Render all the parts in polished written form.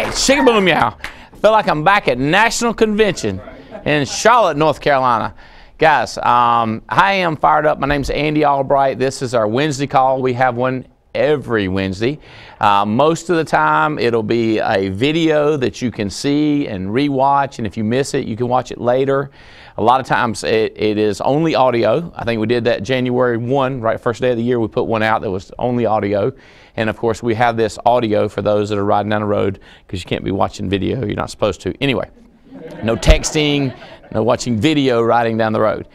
right, shake a boom meow. Feel like I'm back at National Convention in Charlotte, North Carolina. Guys, I am fired up. My name's Andy Albright. This is our Wednesday call. We have one every Wednesday. Most of the time it'll be a video that you can see and rewatch, and if you miss it, you can watch it later. A lot of times it is only audio. I think we did that January 1, right, first day of the year, we put one out that was only audio. And of course we have this audio for those that are riding down the road, because you can't be watching video, you're not supposed to. Anyway, no texting, no watching video riding down the road.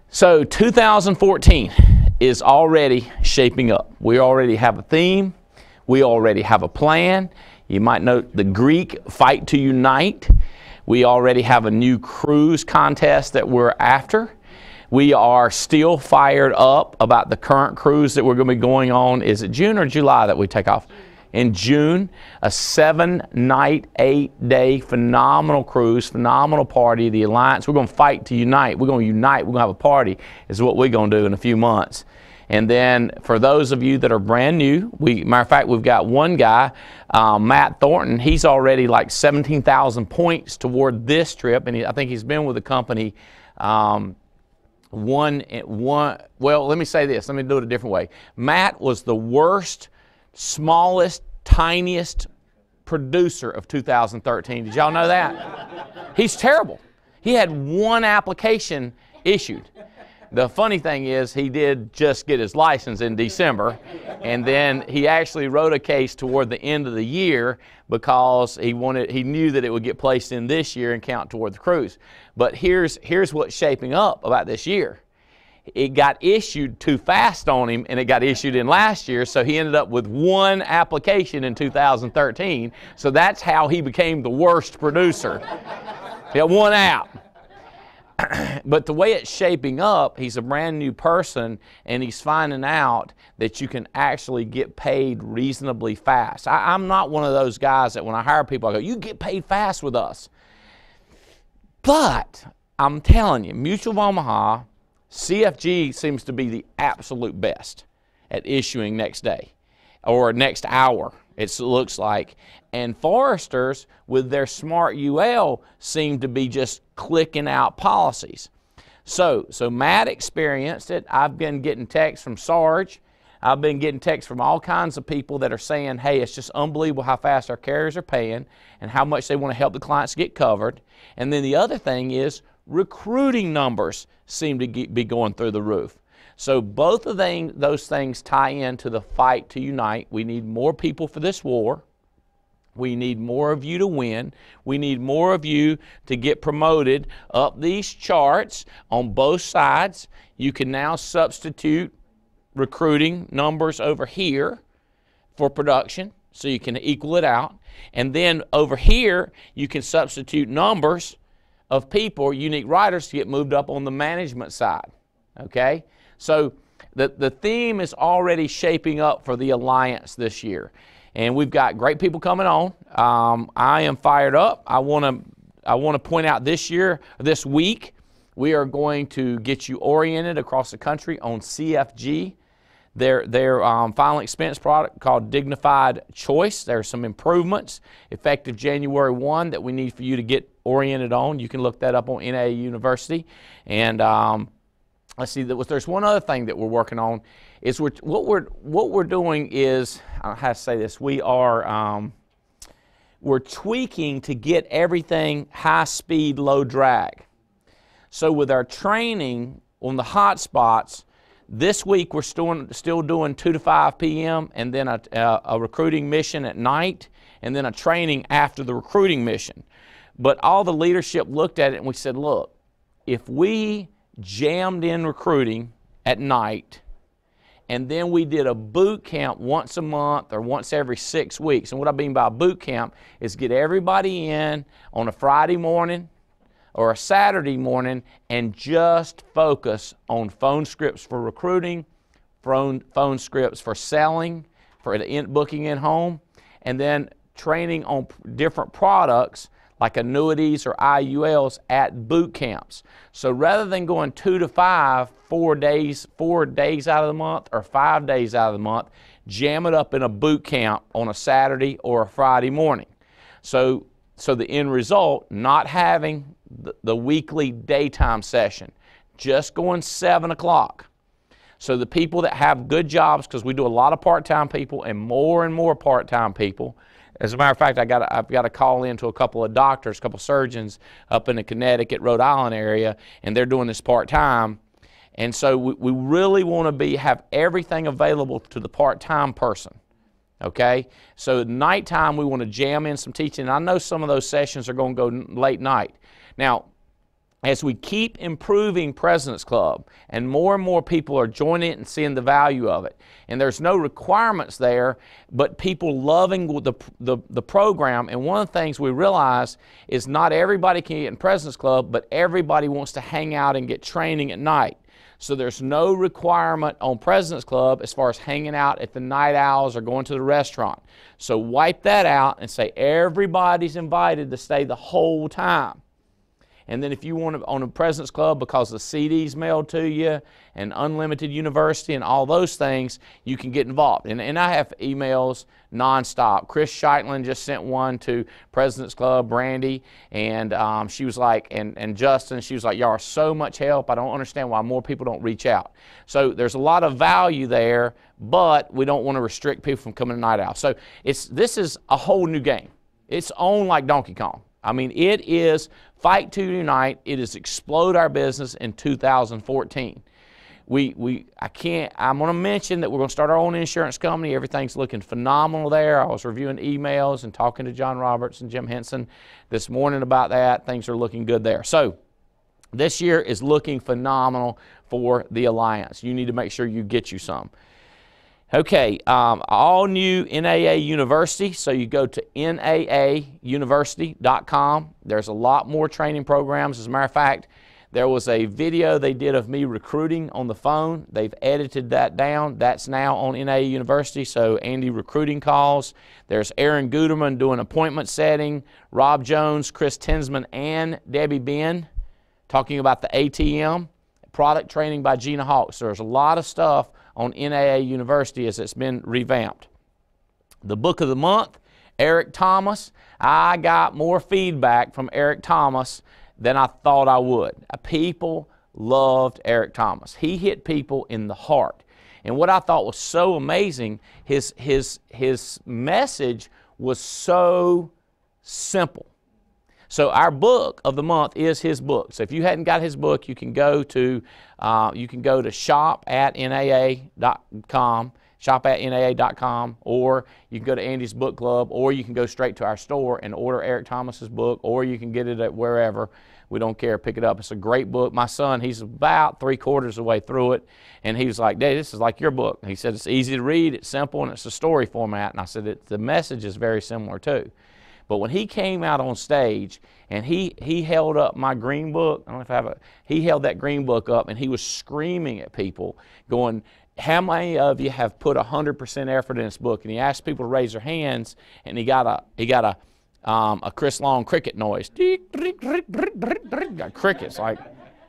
So 2014 is already shaping up. We already have a theme. We already have a plan. You might note the Greek Fight to Unite. We already have a new cruise contest that we're after. We are still fired up about the current cruise that we're going to be going on. Is it June or July that we take off? In June, a 7-night, 8-day phenomenal cruise, phenomenal party. The Alliance, we're going to fight to unite. We're going to unite. We're going to have a party is what we're going to do in a few months. And then for those of you that are brand new, matter of fact, we've got one guy, Matt Thornton. He's already like 17,000 points toward this trip, and I think he's been with the company. Well, let me say this. Let me do it a different way. Matt was the worst, smallest, tiniest producer of 2013. Did y'all know that? He's terrible. He had one application issued. The funny thing is he did just get his license in December, and then he actually wrote a case toward the end of the year because he knew that it would get placed in this year and count toward the cruise. But here's what's shaping up about this year. It got issued too fast on him, and it got issued in last year, so he ended up with one application in 2013. So that's how he became the worst producer. He had one app. But the way it's shaping up, he's a brand new person, and he's finding out that you can actually get paid reasonably fast. I'm not one of those guys that when I hire people, I go, you get paid fast with us. But I'm telling you, Mutual of Omaha, CFG seems to be the absolute best at issuing next day or next hour, it looks like. And Foresters, with their Smart UL, seem to be just clicking out policies. So Matt experienced it. I've been getting texts from Sarge. I've been getting texts from all kinds of people that are saying, hey, it's just unbelievable how fast our carriers are paying and how much they want to help the clients get covered. And then the other thing is recruiting numbers seem to be going through the roof. So both of those things tie into the fight to unite. We need more people for this war. We need more of you to win. We need more of you to get promoted up these charts on both sides. You can now substitute recruiting numbers over here for production, so you can equal it out. And then over here, you can substitute numbers of people, unique writers, to get moved up on the management side. Okay? So the theme is already shaping up for the Alliance this year. And we've got great people coming on. I am fired up. I want to point out this week, we are going to get you oriented across the country on CFG, their final expense product called Dignified Choice. There are some improvements effective January 1 that we need for you to get oriented on. You can look that up on NAA University. And let's see, there's one other thing that we're working on. Is what we're doing is, I don't know how to say this, we're tweaking to get everything high speed, low drag. So with our training on the hot spots, this week we're still doing 2 to 5 p.m. and then a recruiting mission at night, and then a training after the recruiting mission. But all the leadership looked at it and we said, look, if we jammed in recruiting at night, and then we did a boot camp once a month or once every 6 weeks. And what I mean by boot camp is get everybody in on a Friday morning or a Saturday morning and just focus on phone scripts for recruiting, phone scripts for selling, for booking in home, and then training on different products like annuities or IULs at boot camps. So rather than going 2 to 5, 4 days out of the month or 5 days out of the month, jam it up in a boot camp on a Saturday or a Friday morning. So the end result, not having the weekly daytime session, just going 7 o'clock. So the people that have good jobs, because we do a lot of part-time people and more part-time people. As a matter of fact, I've got to call in to a couple of doctors, a couple of surgeons up in the Connecticut, Rhode Island area, and they're doing this part-time. And so we really want to have everything available to the part-time person. Okay? So at nighttime, we want to jam in some teaching. And I know some of those sessions are going to go late night. Now, as we keep improving President's Club and more people are joining it and seeing the value of it, and there's no requirements there, but people loving the program, and one of the things we realize is not everybody can get in President's Club, but everybody wants to hang out and get training at night. So there's no requirement on President's Club as far as hanging out at the night owls or going to the restaurant. So wipe that out and say everybody's invited to stay the whole time. And then if you want to, on a President's Club, because the CD's mailed to you and Unlimited University and all those things, you can get involved. And I have emails nonstop. Chris Scheitland just sent one to President's Club, Brandy, and she was like, and Justin, she was like, y'all are so much help. I don't understand why more people don't reach out. So there's a lot of value there, but we don't want to restrict people from coming to Night Owl. So this is a whole new game. It's on like Donkey Kong. I mean, it is fight to unite. It is explode our business in 2014. I'm going to mention that we're going to start our own insurance company. Everything's looking phenomenal there. I was reviewing emails and talking to John Roberts and Jim Henson this morning about that. Things are looking good there. So this year is looking phenomenal for the Alliance. You need to make sure you get you some. Okay, all new NAA University, so you go to naauniversity.com. There's a lot more training programs. As a matter of fact, there was a video they did of me recruiting on the phone. They've edited that down. That's now on NAA University, so Andy recruiting calls. There's Aaron Guterman doing appointment setting, Rob Jones, Chris Tinsman, and Debbie Ben talking about the ATM, product training by Gina Hawks. So there's a lot of stuff on NAA University as it's been revamped. The book of the month, Eric Thomas. I got more feedback from Eric Thomas than I thought I would. People loved Eric Thomas. He hit people in the heart. And what I thought was so amazing, his message was so simple. So our book of the month is his book. So if you hadn't got his book, you can go to shop@naa.com, shop@naa.com, or you can go to Andy's Book Club, or you can go straight to our store and order Eric Thomas's book, or you can get it at wherever. We don't care. Pick it up. It's a great book. My son, he's about 3/4 of the way through it, and he was like, "Dad, this is like your book." He said it's easy to read, it's simple, and it's a story format. And I said the message is very similar too. But when he came out on stage and he held up my green book, I don't know if I have it, he held that green book up and he was screaming at people going, how many of you have put 100% effort in this book? And he asked people to raise their hands, and he got a Chris Long cricket noise. Got crickets, like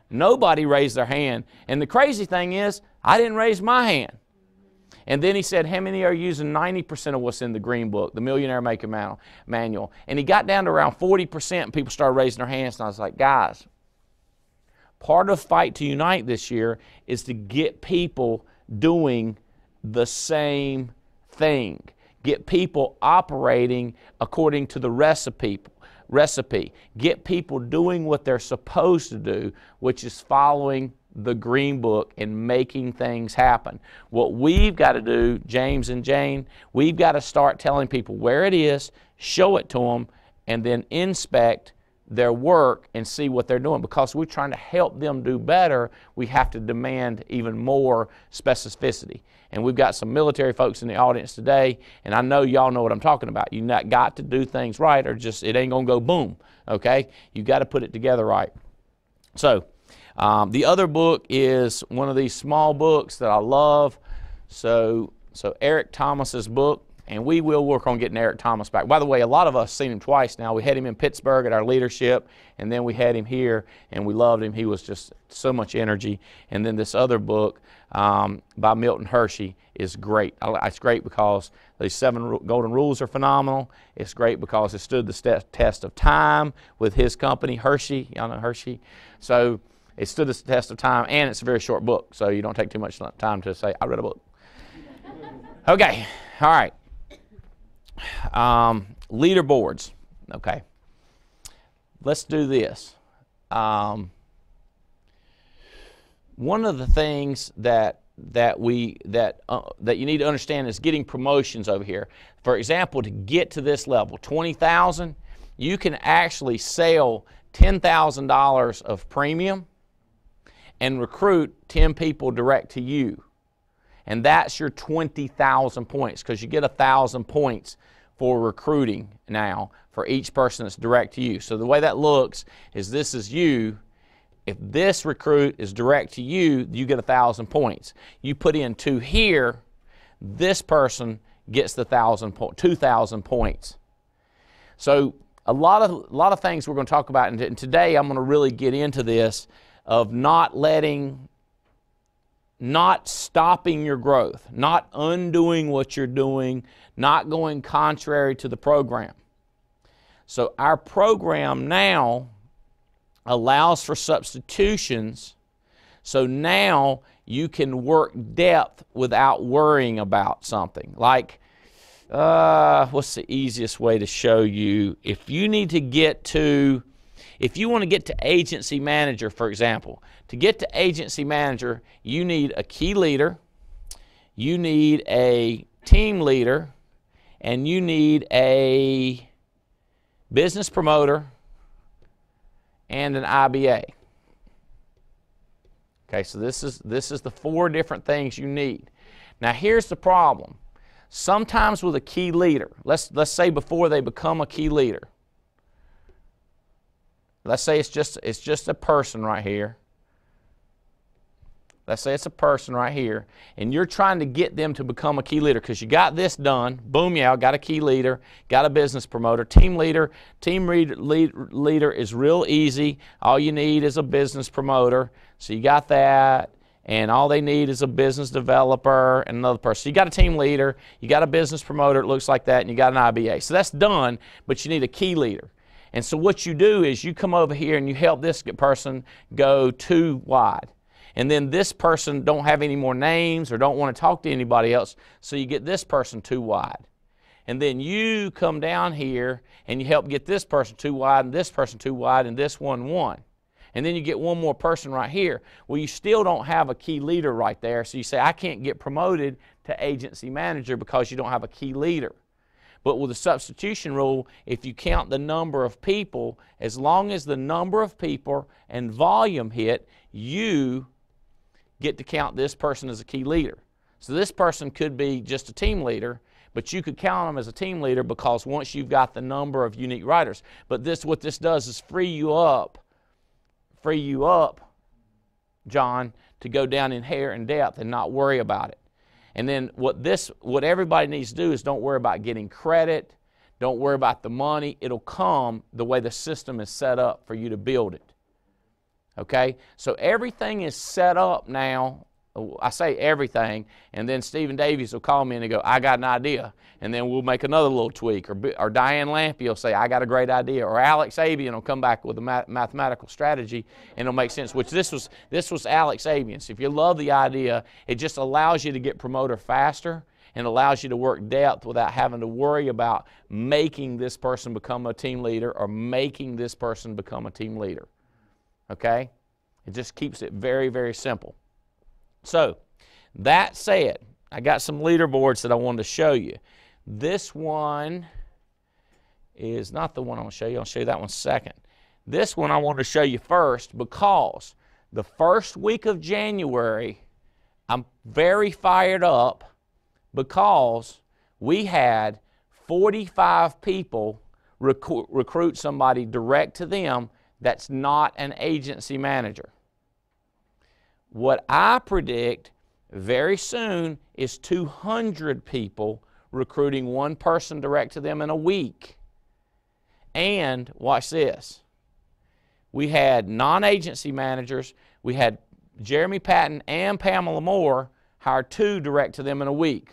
nobody raised their hand. And the crazy thing is, I didn't raise my hand. And then he said, how many are using 90% of what's in the green book, the Millionaire Maker Manual? And he got down to around 40%, and people started raising their hands. And I was like, guys, part of Fight to Unite this year is to get people doing the same thing. Get people operating according to the recipe. Get people doing what they're supposed to do, which is following the green book and making things happen. What we've got to do, James and Jane, we've got to start telling people where it is, show it to them, and then inspect their work and see what they're doing. Because we're trying to help them do better, we have to demand even more specificity. And we've got some military folks in the audience today, and I know y'all know what I'm talking about. You've not got to do things right, or just it ain't gonna go boom, okay? You've got to put it together right. So the other book is one of these small books that I love. So Eric Thomas's book, And we will work on getting Eric Thomas back. By the way, a lot of us seen him twice now. We had him in Pittsburgh at our leadership, and then we had him here, and we loved him. He was just so much energy. And then this other book by Milton Hershey is great. It's great because these 7 golden rules are phenomenal. It's great because it stood the test of time with his company, Hershey. Y'all know Hershey? So it stood the test of time, and it's a very short book, so you don't take too much time to say, I read a book. Okay, all right. Leaderboards. Okay, let's do this. One of the things that you need to understand is getting promotions over here. For example, to get to this level, 20,000, you can actually sell $10,000 of premium and recruit 10 people direct to you. And that's your 20,000 points, because you get 1,000 points for recruiting now for each person that's direct to you. So the way that looks is this is you. If this recruit is direct to you, you get 1,000 points. You put in 2 here, this person gets the 2,000 points. So a lot of things we're going to talk about, and today I'm going to really get into this of not stopping your growth, not undoing what you're doing, not going contrary to the program. So our program now allows for substitutions, so now you can work depth without worrying about something. Like, what's the easiest way to show you? If you want to get to agency manager, for example, to get to agency manager, you need a key leader, you need a team leader, and you need a business promoter and an IBA. Okay, so this is the 4 different things you need. Now here's the problem. Sometimes with a key leader, let's say before they become a key leader, let's say it's just a person right here. Let's say it's a person right here, and you're trying to get them to become a key leader because you got this done. Boom, yeah, got a key leader, got a business promoter, team leader. Team leader is real easy. All you need is a business promoter. So you got that, and all they need is a business developer and another person. So you got a team leader, you got a business promoter, it looks like that, and you got an IBA. So that's done, but you need a key leader. And so what you do is you come over here and you help this person go 2 wide. And then this person don't have any more names or don't want to talk to anybody else, so you get this person 2 wide. And then you come down here and you help get this person 2 wide and this person 2 wide and this one 1. And then you get one more person right here. Well, you still don't have a key leader right there, so you say, I can't get promoted to agency manager because you don't have a key leader. But with the substitution rule, if you count the number of people, as long as the number of people and volume hit, you get to count this person as a key leader. So this person could be just a team leader, but you could count them as a team leader because once you've got the number of unique writers. But what this does is free you up, John, to go down in hair and depth and not worry about it. And then what everybody needs to do is don't worry about getting credit, don't worry about the money. It'll come the way the system is set up for you to build it. Okay? So everything is set up now. I say everything, and then Stephen Davies will call me and he'll go, I got an idea. And then we'll make another little tweak. Or Diane Lampy will say, I got a great idea. Or Alex Abian will come back with a mathematical strategy and it'll make sense. Which this was Alex Abian. So if you love the idea, it just allows you to get promoted faster and allows you to work depth without having to worry about making this person become a team leader or making this person become a team leader. Okay? It just keeps it very, very simple. So, that said, I got some leaderboards that I wanted to show you. This one is not the one I want to show you. I'll show you that one second. This one I want to show you first because the first week of January, I'm very fired up because we had 45 people recruit somebody direct to them that's not an agency manager. What I predict very soon is 200 people recruiting one person direct to them in a week. And watch this. We had non-agency managers. We had Jeremy Patton and Pamela Moore hire 2 direct to them in a week.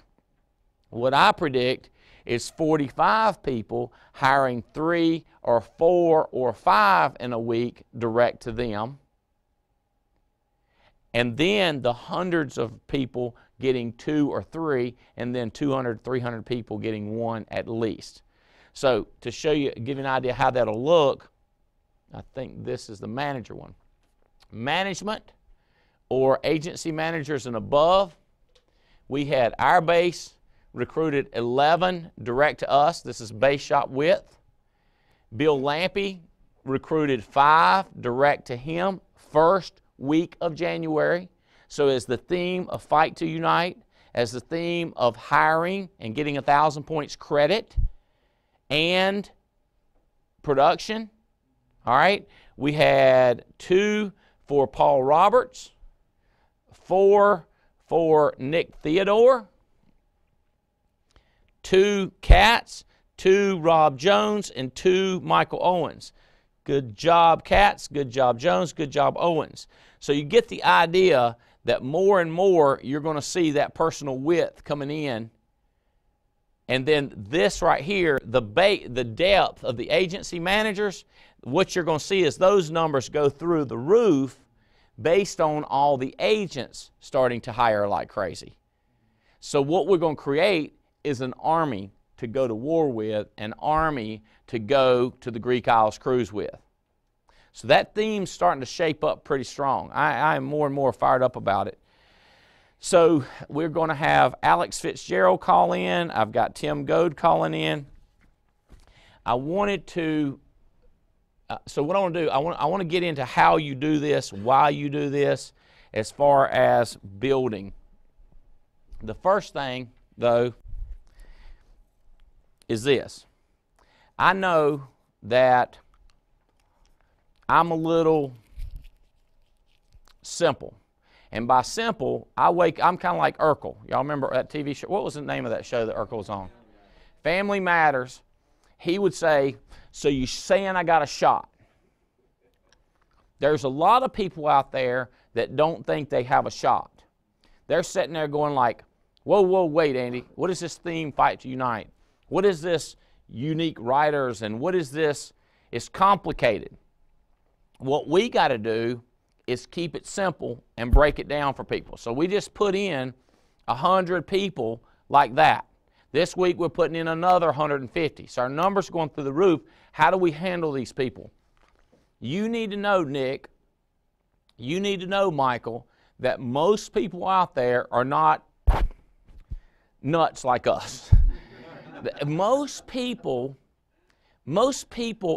What I predict is 45 people hiring 3 or 4 or 5 in a week direct to them. And then the hundreds of people getting 2 or 3, and then 200, 300 people getting 1 at least. So to show you, give you an idea how that'll look, I think this is the manager one. Management or agency managers and above, we had our base recruited 11 direct to us. This is base shop width. Bill Lampy recruited 5 direct to him first week of January. So as the theme of Fight to Unite, as the theme of hiring and getting 1,000 points credit and production, all right, we had 2 for Paul Roberts, 4 for Nick Theodore, 2 Katz, 2 Rob Jones, and 2 Michael Owens. Good job, Katz. Good job, Jones. Good job, Owens. So you get the idea that more and more you're going to see that personal width coming in. And then this right here, the depth of the agency managers, what you're going to see is those numbers go through the roof based on all the agents starting to hire like crazy. So what we're going to create is an army to go to war with, an army to go to the Greek Isles cruise with. So that theme's starting to shape up pretty strong. I am more and more fired up about it. So we're going to have Alex Fitzgerald call in. I've got Tim Goad calling in. I wanted to, so what I want to do, I want to get into how you do this, why you do this, as far as building. The first thing, though, is this. I know that I'm a little simple. And by simple, I'm kind of like Urkel. Y'all remember that TV show? What was the name of that show that Urkel was on? Family Matters. He would say, so you saying I got a shot. There's a lot of people out there that don't think they have a shot. They're sitting there going like, whoa, wait, Andy. What is this theme, Fight to Unite? What is this unique writers, and what is this? It's complicated. What we got to do is keep it simple and break it down for people. So we just put in 100 people like that. This week we're putting in another 150. So our numbers are going through the roof. How do we handle these people? You need to know, Nick, you need to know, Michael, that most people out there are not nuts like us. Most people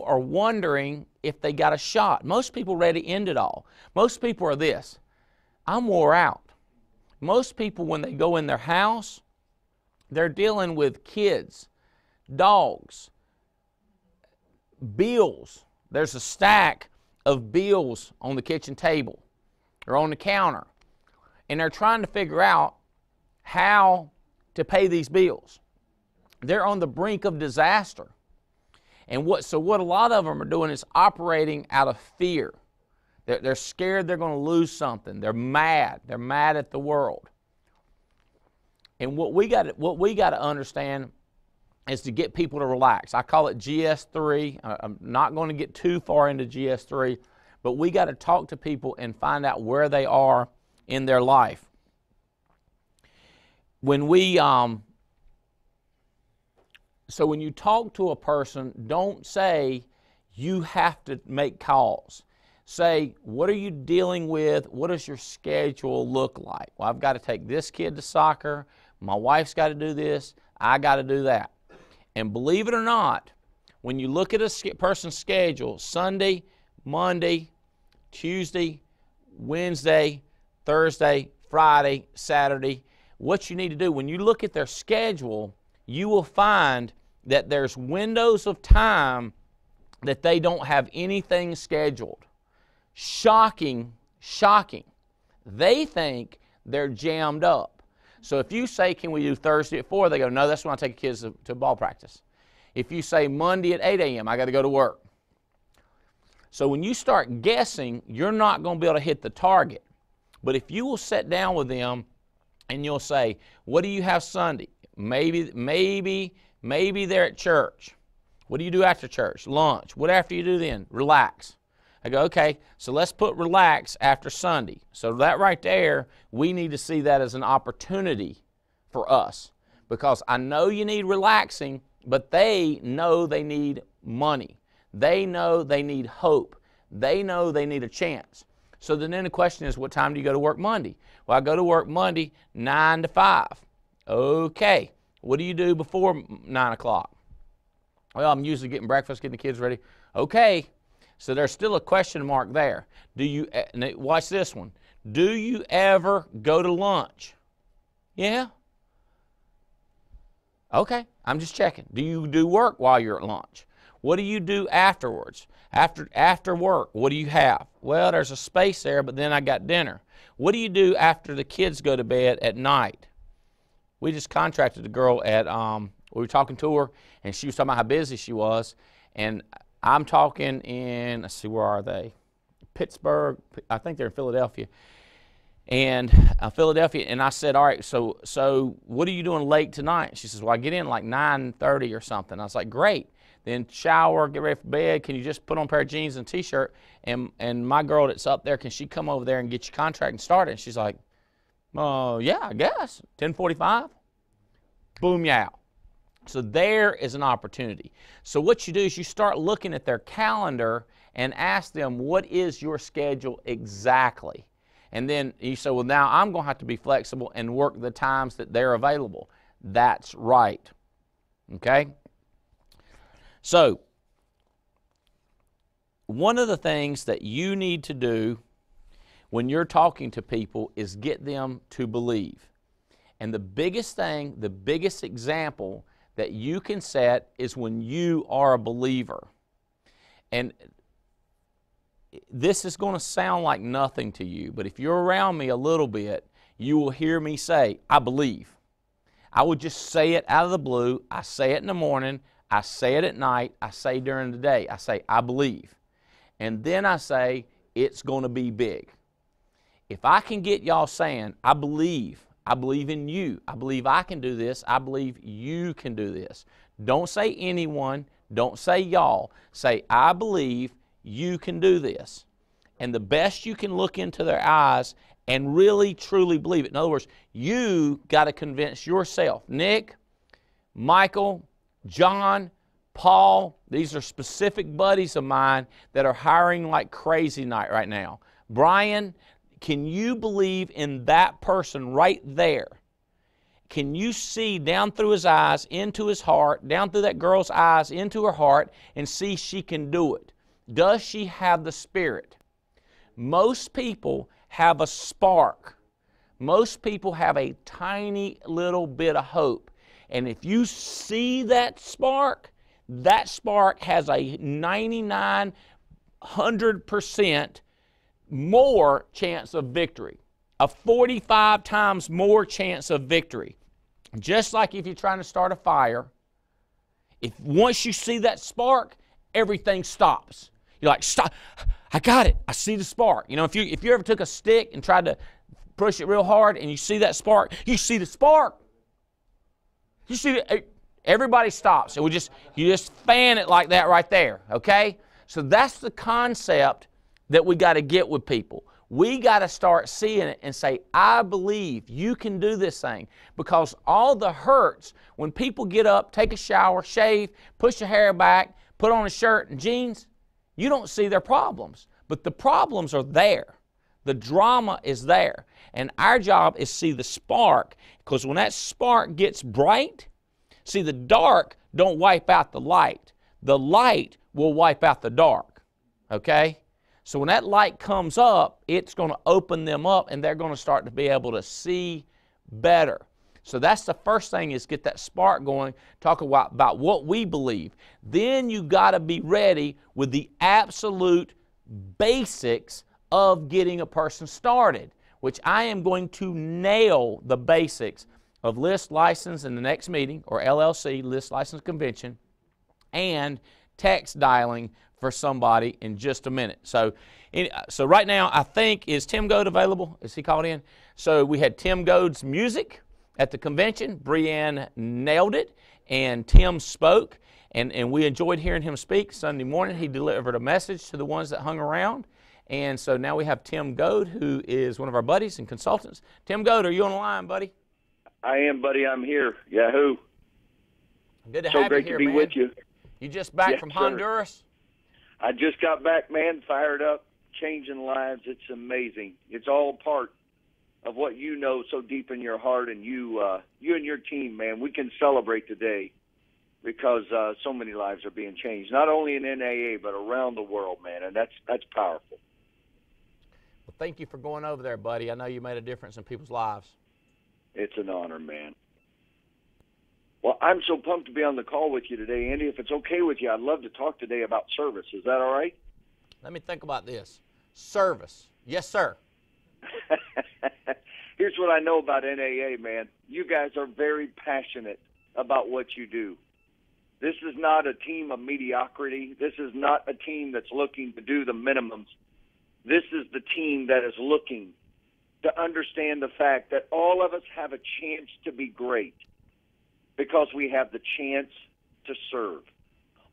are wondering if they got a shot. Most people ready to end it all. Most people are this. I'm wore out. Most people, when they go in their house, they're dealing with kids, dogs, bills. There's a stack of bills on the kitchen table or on the counter. And they're trying to figure out how to pay these bills. They're on the brink of disaster. And what a lot of them are doing is operating out of fear. They're scared they're going to lose something. They're mad. They're mad at the world. And what we got to understand is to get people to relax. I call it GS3. I'm not going to get too far into GS3, but we got to talk to people and find out where they are in their life. When we So when you talk to a person, don't say you have to make calls. Say, what are you dealing with? What does your schedule look like? Well, I've got to take this kid to soccer. My wife's got to do this. I got to do that. And believe it or not, when you look at a person's schedule, Sunday, Monday, Tuesday, Wednesday, Thursday, Friday, Saturday, what you need to do, when you look at their schedule, you will find that there's windows of time that they don't have anything scheduled. Shocking, shocking. They think they're jammed up. So if you say, can we do Thursday at 4, they go, no, that's when I take the kids to ball practice. If you say Monday at 8 a.m., I got to go to work. So when you start guessing, you're not going to be able to hit the target. But if you will sit down with them and you'll say, what do you have Sunday? Maybe they're at church. What do you do after church? Lunch. What after you do then? Relax. I go, okay, so let's put relax after Sunday. So that right there, we need to see that as an opportunity for us. Because I know you need relaxing, but they know they need money. They know they need hope. They know they need a chance. So then the question is, what time do you go to work Monday? Well, I go to work Monday 9 to 5. Okay, what do you do before 9 o'clock? Well, I'm usually getting breakfast, getting the kids ready. Okay, so there's still a question mark there. Watch this one. Do you ever go to lunch? Yeah? Okay, I'm just checking. Do you do work while you're at lunch? What do you do afterwards? After work, what do you have? Well, there's a space there, but then I got dinner. What do you do after the kids go to bed at night? We just contracted a girl at, we were talking to her, and she was talking about how busy she was, and I'm talking in, let's see, where are they? Pittsburgh, I think they're in Philadelphia. And and I said, all right, so what are you doing late tonight? She says, well, I get in like 9:30 or something. I was like, great. Then shower, get ready for bed. Can you just put on a pair of jeans and a t-shirt? And my girl that's up there, can she come over there and get your contract and start it? And she's like, yeah, I guess. 10:45. Boom, you out. So there is an opportunity. So what you do is you start looking at their calendar and ask them, what is your schedule exactly? And then you say, well, now I'm going to have to be flexible and work the times that they're available. That's right. Okay? So, one of the things that you need to do when you're talking to people is get them to believe. And the biggest thing, the biggest example that you can set is when you are a believer. And this is going to sound like nothing to you, but if you're around me a little bit, you will hear me say, I believe. I would just say it out of the blue. I say it in the morning. I say it at night. I say during the day. I say, I believe. And then I say, it's going to be big. If I can get y'all saying, I believe in you. I believe I can do this. I believe you can do this. Don't say anyone. Don't say y'all. Say, I believe you can do this. And the best you can look into their eyes and really, truly believe it. In other words, you got to convince yourself. Nick, Michael, John, Paul, these are specific buddies of mine that are hiring like crazy right now. Brian, can you believe in that person right there? Can you see down through his eyes, into his heart, down through that girl's eyes, into her heart, and see she can do it? Does she have the Spirit? Most people have a spark. Most people have a tiny little bit of hope. And if you see that spark has a 100% more chance of victory. A 45 times more chance of victory. Just like if you're trying to start a fire, if once you see that spark, everything stops. You're like, stop, I got it, I see the spark. You know, if you ever took a stick and tried to push it real hard and you see that spark, you see the spark. You see, everybody stops. You just fan it like that right there, okay? So that's the concept that we got to get with people. We got to start seeing it and say, I believe you can do this thing. Because all the hurts, when people get up, take a shower, shave, push their hair back, put on a shirt and jeans, you don't see their problems. But the problems are there. The drama is there. And our job is see the spark. Because when that spark gets bright, see, the dark don't wipe out the light. The light will wipe out the dark. Okay? So when that light comes up, it's going to open them up and they're going to start to be able to see better. So that's the first thing, is get that spark going, talk about what we believe. Then you got to be ready with the absolute basics of getting a person started, which I am going to nail the basics of list license in the next meeting, or LLC, list license convention, and text dialing for somebody in just a minute. So right now, I think, is Tim Goad available? Is he called in? So we had Tim Goad's music at the convention. Breanne nailed it, and Tim spoke, and we enjoyed hearing him speak. Sunday morning, he delivered a message to the ones that hung around. And so now we have Tim Goad, who is one of our buddies and consultants. Tim Goad, are you on the line, buddy? I am, buddy. I'm here. Yahoo. Good to have you here, man. So great to be with you. You just back from Honduras? I just got back, man, fired up, changing lives. It's amazing. It's all part of what you know so deep in your heart, and you and your team, man. We can celebrate today because so many lives are being changed, not only in NAA but around the world, man, and that's powerful. Well, thank you for going over there, buddy. I know you made a difference in people's lives. It's an honor, man. Well, I'm so pumped to be on the call with you today, Andy. If it's okay with you, I'd love to talk today about service. Is that all right? Let me think about this. Service. Yes, sir. Here's what I know about NAA, man. You guys are very passionate about what you do. This is not a team of mediocrity. This is not a team that's looking to do the minimums. This is the team that is looking to understand the fact that all of us have a chance to be great because we have the chance to serve.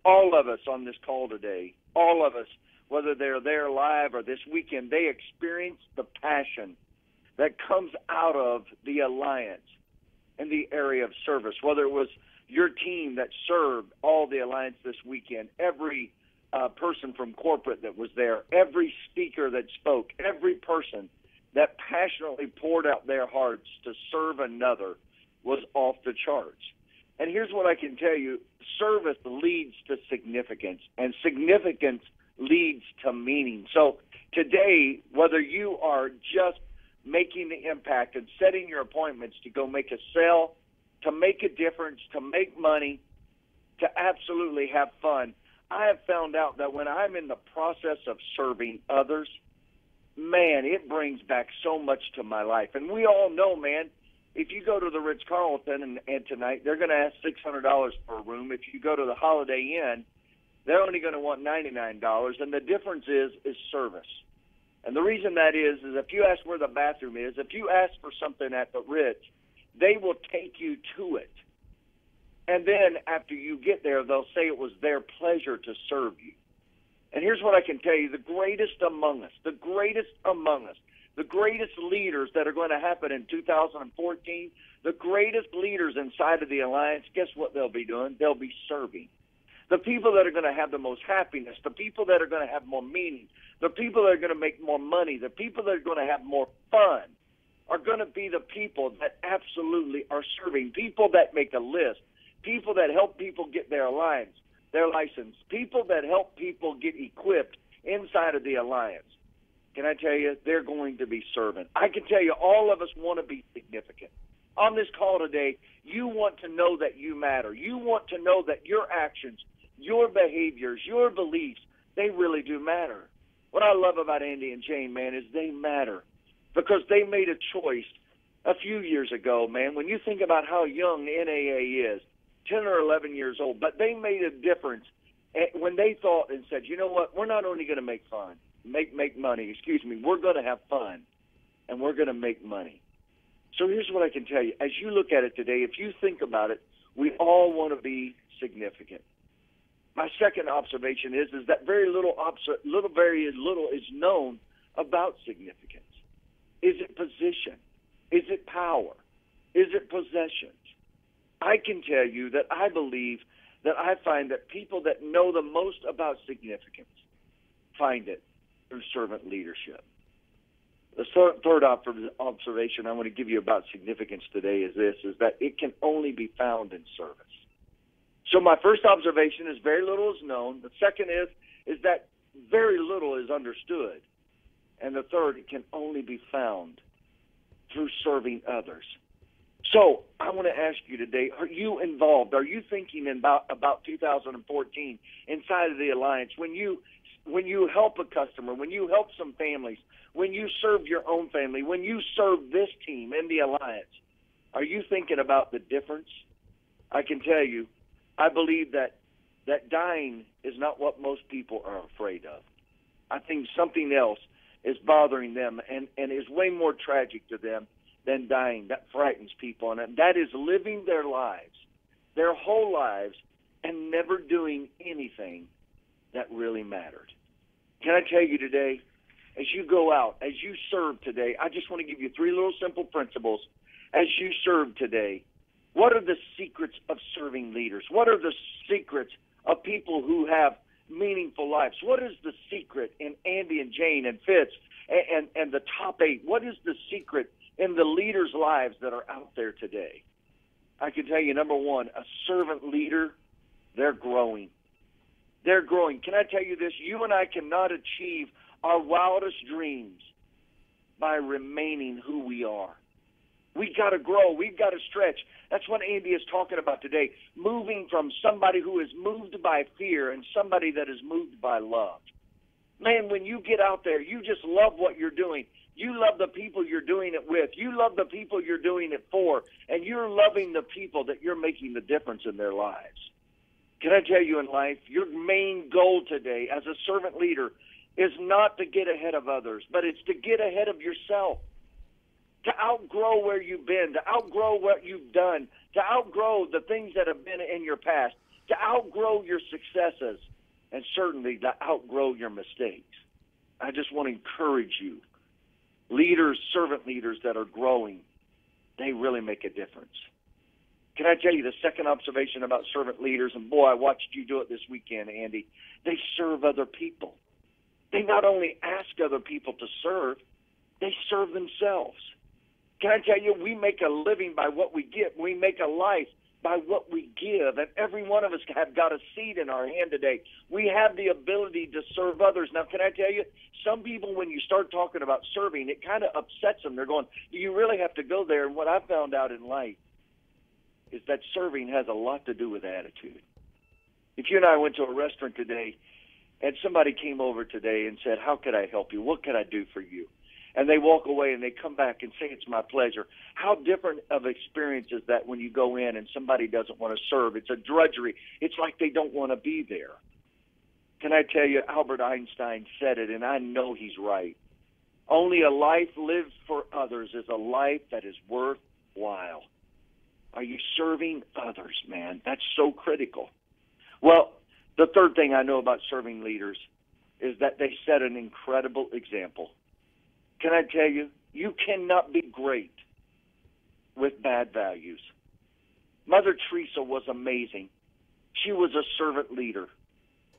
All of us on this call today, all of us, whether they're there live or this weekend, they experience the passion that comes out of the Alliance in the area of service, whether it was your team that served all the Alliance this weekend, every person from corporate that was there, every speaker that spoke, every person that passionately poured out their hearts to serve another was off the charts. And here's what I can tell you. Service leads to significance, and significance leads to meaning. So today, whether you are just making the impact and setting your appointments to go make a sale, to make a difference, to make money, to absolutely have fun, I have found out that when I'm in the process of serving others, man, it brings back so much to my life. And we all know, man, if you go to the Ritz-Carlton and tonight, they're going to ask $600 for a room. If you go to the Holiday Inn, they're only going to want $99. And the difference is service. And the reason that is if you ask where the bathroom is, if you ask for something at the Ritz, they will take you to it. And then after you get there, they'll say it was their pleasure to serve you. And here's what I can tell you. The greatest among us, the greatest leaders that are going to happen in 2014, the greatest leaders inside of the Alliance, guess what they'll be doing? They'll be serving. The people that are going to have the most happiness, the people that are going to have more meaning, the people that are going to make more money, the people that are going to have more fun are going to be the people that absolutely are serving, people that make a list, people that help people get their license, people that help people get equipped inside of the Alliance. Can I tell you, they're going to be serving. I can tell you, all of us want to be significant. On this call today, you want to know that you matter. You want to know that your actions, your behaviors, your beliefs, they really do matter. What I love about Andy and Jane, man, is they matter because they made a choice a few years ago, man. When you think about how young NAA is, 10 or 11 years old, but they made a difference when they thought and said, you know what, we're not only going to make money, we're going to have fun, and we're going to make money. So here's what I can tell you. As you look at it today, if you think about it, we all want to be significant. My second observation is that very little is known about significance. Is it position? Is it power? Is it possessions? I can tell you that I believe that I find that people that know the most about significance find it through servant leadership. The third observation I want to give you about significance today is that it can only be found in service. So my first observation is very little is known. The second is that very little is understood. And the third, it can only be found through serving others. So I want to ask you today, are you involved? Are you thinking about 2014 inside of the Alliance? When you help a customer, when you help some families, when you serve your own family, when you serve this team in the Alliance, Are you thinking about the difference? I can tell you, I believe that dying is not what most people are afraid of. I think something else is bothering them and is way more tragic to them than dying. That frightens people, and that is living their lives, their whole lives, and never doing anything that really mattered. Can I tell you today, as you go out, as you serve today, I just want to give you 3 little simple principles. As you serve today, what are the secrets of serving leaders? What are the secrets of people who have meaningful lives? What is the secret in Andy and Jane and Fitz and the top 8? What is the secret in the leaders' lives that are out there today? I can tell you, number 1, a servant leader, they're growing. They're growing. Can I tell you this? You and I cannot achieve our wildest dreams by remaining who we are. We've got to grow. We've got to stretch. That's what Andy is talking about today, moving from somebody who is moved by fear and somebody that is moved by love. Man, when you get out there, you just love what you're doing. You love the people you're doing it with. You love the people you're doing it for. And you're loving the people that you're making the difference in their lives. Can I tell you in life, your main goal today as a servant leader is not to get ahead of others, but it's to get ahead of yourself. To outgrow where you've been, to outgrow what you've done, to outgrow the things that have been in your past, to outgrow your successes, and certainly to outgrow your mistakes. I just want to encourage you. Leaders, servant leaders that are growing, they really make a difference. Can I tell you the second observation about servant leaders? And boy, I watched you do it this weekend, Andy. They serve other people. They not only ask other people to serve, they serve themselves. Can I tell you, we make a living by what we get. We make a life by what we give. And every one of us have got a seed in our hand today. We have the ability to serve others. Now, can I tell you, some people, when you start talking about serving, it kind of upsets them. They're going, do you really have to go there? And what I found out in life is that serving has a lot to do with attitude. If you and I went to a restaurant today and somebody came over today and said, how could I help you? What could I do for you? And they walk away and they come back and say, it's my pleasure. How different of experience is that when you go in and somebody doesn't want to serve? It's a drudgery. It's like they don't want to be there. Can I tell you, Albert Einstein said it, and I know he's right. Only a life lived for others is a life that is worthwhile. Are you serving others, man? That's so critical. Well, the third thing I know about serving leaders is that they set an incredible example. Can I tell you, you cannot be great with bad values. Mother Teresa was amazing. She was a servant leader.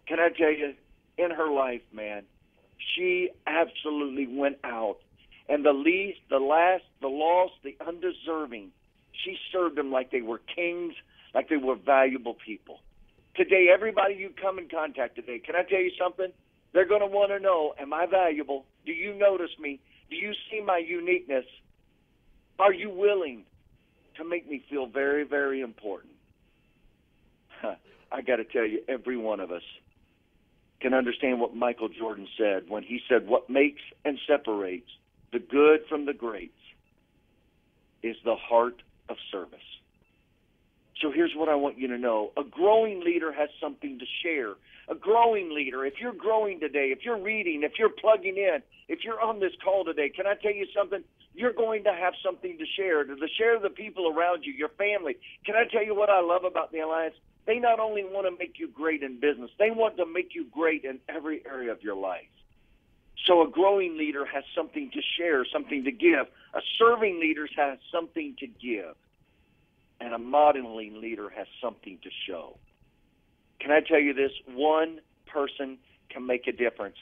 Can I tell you, in her life, man, she absolutely went out. And the least, the last, the lost, the undeserving, she served them like they were kings, like they were valuable people. Today, everybody you come in contact today, can I tell you something? They're going to want to know, am I valuable? Do you notice me? Do you see my uniqueness? Are you willing to make me feel very, very important? I got to tell you, every one of us can understand what Michael Jordan said when he said, what makes and separates the good from the greats is the heart of service. So here's what I want you to know. A growing leader has something to share. A growing leader, if you're growing today, if you're reading, if you're plugging in, if you're on this call today, can I tell you something? You're going to have something to share to the people around you, your family. Can I tell you what I love about the Alliance? They not only want to make you great in business, they want to make you great in every area of your life. So a growing leader has something to share, something to give. A serving leader has something to give. And a modeling leader has something to show. Can I tell you this? One person can make a difference.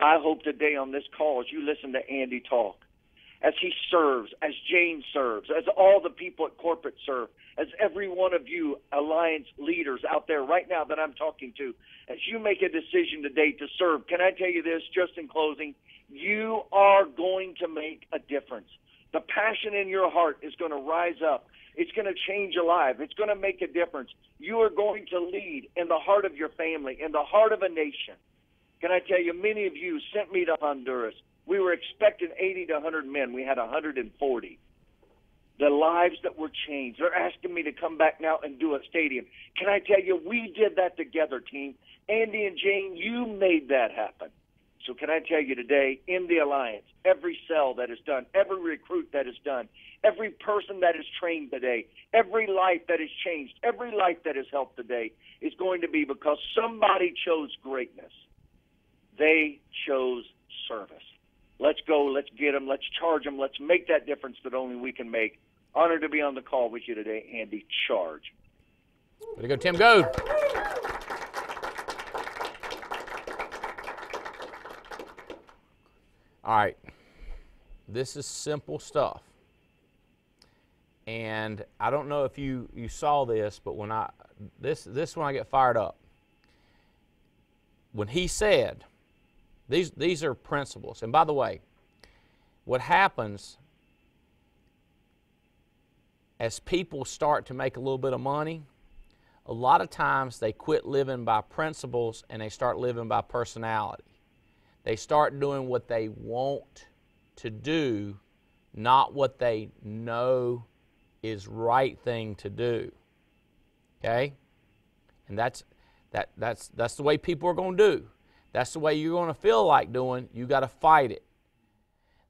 I hope today on this call, as you listen to Andy talk, as he serves, as Jane serves, as all the people at corporate serve, as every one of you Alliance leaders out there right now that I'm talking to, as you make a decision today to serve, can I tell you this, just in closing, you are going to make a difference. The passion in your heart is going to rise up. It's going to change your life. It's going to make a difference. You are going to lead in the heart of your family, in the heart of a nation. Can I tell you, many of you sent me to Honduras. We were expecting 80 to 100 men. We had 140. the lives that were changed. They're asking me to come back now and do a stadium. Can I tell you, we did that together, team. Andy and Jane, you made that happen. So can I tell you today, in the Alliance, every cell that is done, every recruit that is done, every person that is trained today, every life that is changed, every life that is helped today is going to be because somebody chose greatness. They chose service. Let's go, let's get them, let's charge them, let's make that difference that only we can make. Honored to be on the call with you today, Andy. Charge. Way to go, Tim. Go. All right. This is simple stuff. And I don't know if you saw this, but when this when I get fired up. When he said, these are principles. And by the way, what happens as people start to make a little bit of money, a lot of times they quit living by principles and they start living by personality. They start doing what they want to do, not what they know is right thing to do. Okay? And that's the way people are going to do. That's the way you're going to feel like doing. You got to fight it.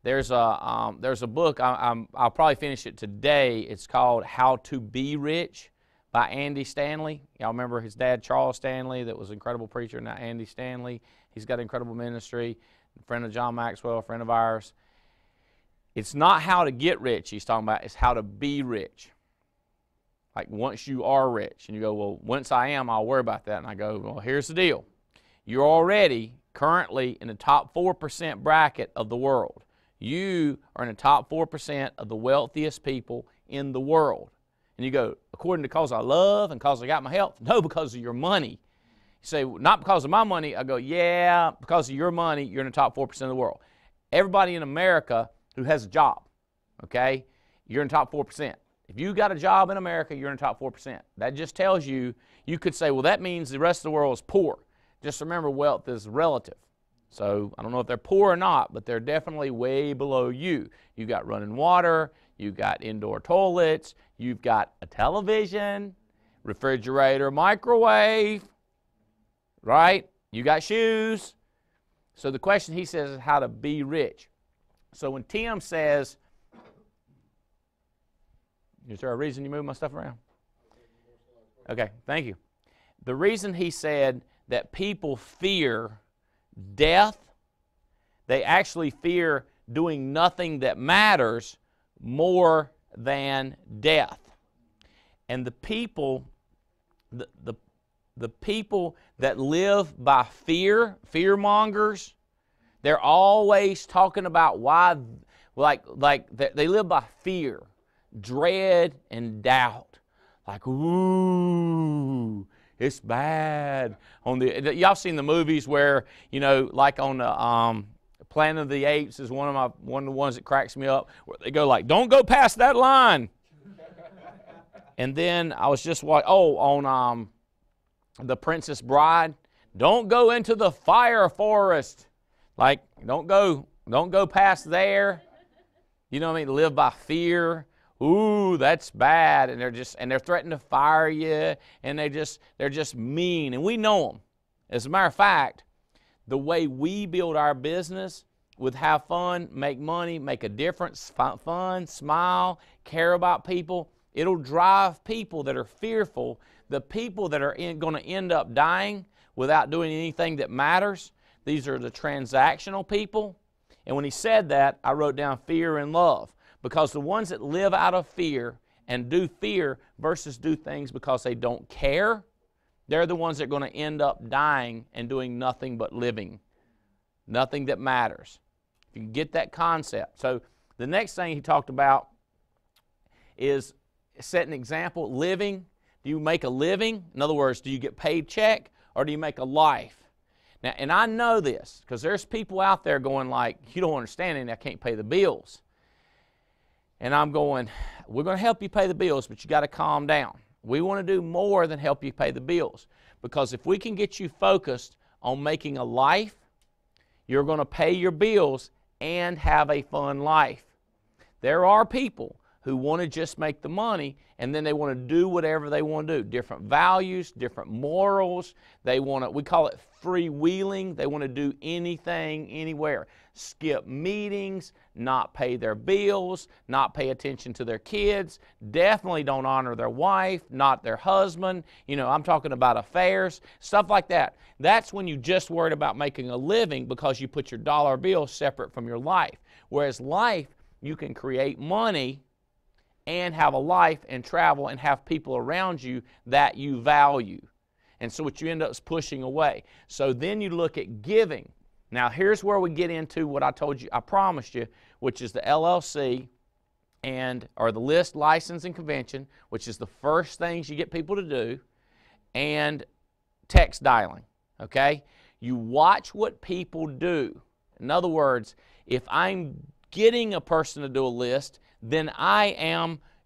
There's a book, I'll probably finish it today. It's called How to Be Rich by Andy Stanley. Y'all remember his dad, Charles Stanley, that was an incredible preacher. Now Andy Stanley, he's got incredible ministry. A friend of John Maxwell, a friend of ours. It's not how to get rich he's talking about. It's how to be rich. Like once you are rich. And you go, well, once I am, I'll worry about that. And I go, well, here's the deal. You're already currently in the top 4% bracket of the world. You are in the top 4% of the wealthiest people in the world. And you go, according to cause I love and cause I got my health? No, because of your money. You say, not because of my money. I go, yeah, because of your money, you're in the top 4% of the world. Everybody in America who has a job, okay, you're in the top 4%. If you got a job in America, you're in the top 4%. That just tells you, you could say, well, that means the rest of the world is poor. Just remember, wealth is relative. So I don't know if they're poor or not, but they're definitely way below you. You've got running water, you've got indoor toilets, you've got a television, refrigerator, microwave, right? You got shoes. So the question he says is how to be rich. So when Tim says, is there a reason you move my stuff around? Okay, thank you. The reason he said that people fear death, they actually fear doing nothing that matters more than death. And the people, the people that live by fear, fear-mongers, they're always talking about why, like they live by fear, dread, and doubt. Like, ooh, it's bad. Y'all seen the movies where, you know, like on the Planet of the Apes is one of the ones that cracks me up, where they go like, don't go past that line. And then I was just watching, on The Princess Bride, don't go into the fire forest. Like, don't go past there. You know what I mean? Live by fear. Ooh, that's bad. And they're threatening to fire you, and they're just mean. And we know them. As a matter of fact, the way we build our business with have fun, make money, make a difference, fun, smile, care about people, it'll drive people that are fearful, the people that are going to end up dying without doing anything that matters. These are the transactional people. And when he said that, I wrote down fear and love. Because the ones that live out of fear and do fear versus do things because they don't care, they're the ones that are going to end up dying and doing nothing but living. Nothing that matters. If you get that concept. So the next thing he talked about is set an example. Living. Do you make a living? In other words, do you get paid check or do you make a life? Now, and I know this because there's people out there going like, you don't understand it, I can't pay the bills. And I'm going, we're going to help you pay the bills, but you got to calm down. We want to do more than help you pay the bills. Because if we can get you focused on making a life, you're going to pay your bills and have a fun life. There are people who want to just make the money, and then they want to do whatever they want to do. Different values, different morals. They want to, we call it freewheeling. They want to do anything, anywhere. Skip meetings, not pay their bills, not pay attention to their kids, definitely don't honor their wife, not their husband. You know, I'm talking about affairs, stuff like that. That's when you just worried about making a living because you put your dollar bill separate from your life. Whereas life, you can create money and have a life and travel and have people around you that you value. And so what you end up is pushing away. So then you look at giving. Now here's where we get into what I told you, I promised you, which is the LLC or the list, license, and convention, which is the first things you get people to do, and text dialing, okay? You watch what people do. In other words, if I'm getting a person to do a list, then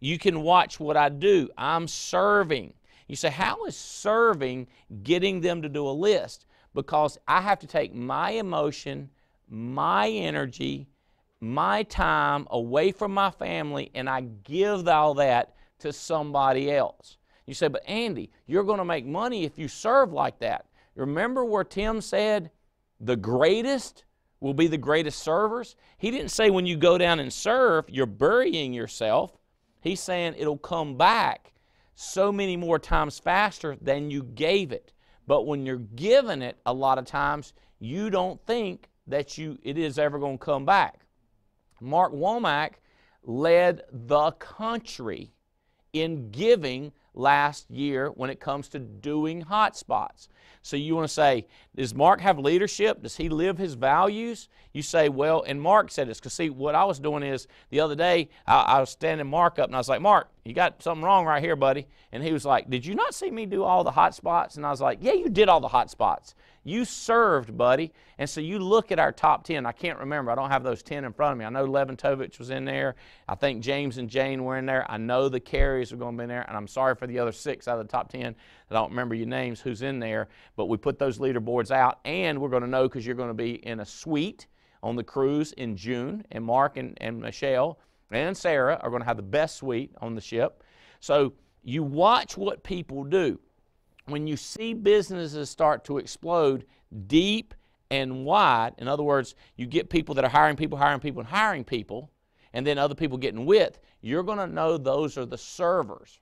you can watch what I do. I'm serving. You say, how is serving getting them to do a list? Because I have to take my emotion, my energy, my time away from my family, and I give all that to somebody else. You say, but Andy, you're going to make money if you serve like that. Remember where Tim said the greatest will be the greatest servers? He didn't say when you go down and serve, you're burying yourself. He's saying it'll come back so many more times faster than you gave it. But when you're giving it, a lot of times, you don't think that it is ever going to come back. Mark Womack led the country in giving last year when it comes to doing hotspots. So you want to say, does Mark have leadership? Does he live his values? You say, well, and Mark said this, because see, what I was doing is, the other day, I was standing Mark up, and I was like, Mark, you got something wrong right here, buddy. And he was like, did you not see me do all the hotspots? And I was like, yeah, you did all the hotspots. You served, buddy. And so you look at our top 10. I can't remember. I don't have those 10 in front of me. I know Leventovich was in there. I think James and Jane were in there. I know the Carries are going to be in there. And I'm sorry for the other 6 out of the top 10. I don't remember your names, who's in there. But we put those leaderboards out. And we're going to know because you're going to be in a suite on the cruise in June. And Mark and Michelle and Sarah are going to have the best suite on the ship. So you watch what people do. When you see businesses start to explode deep and wide, in other words, you get people that are hiring people, and then other people getting with, you're going to know those are the servers.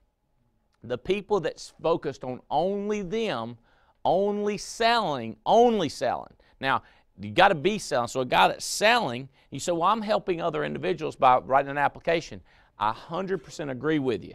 The people that's focused on only them, only selling. Now, you got to be selling. So a guy that's selling, you say, well, I'm helping other individuals by writing an application. I 100% agree with you.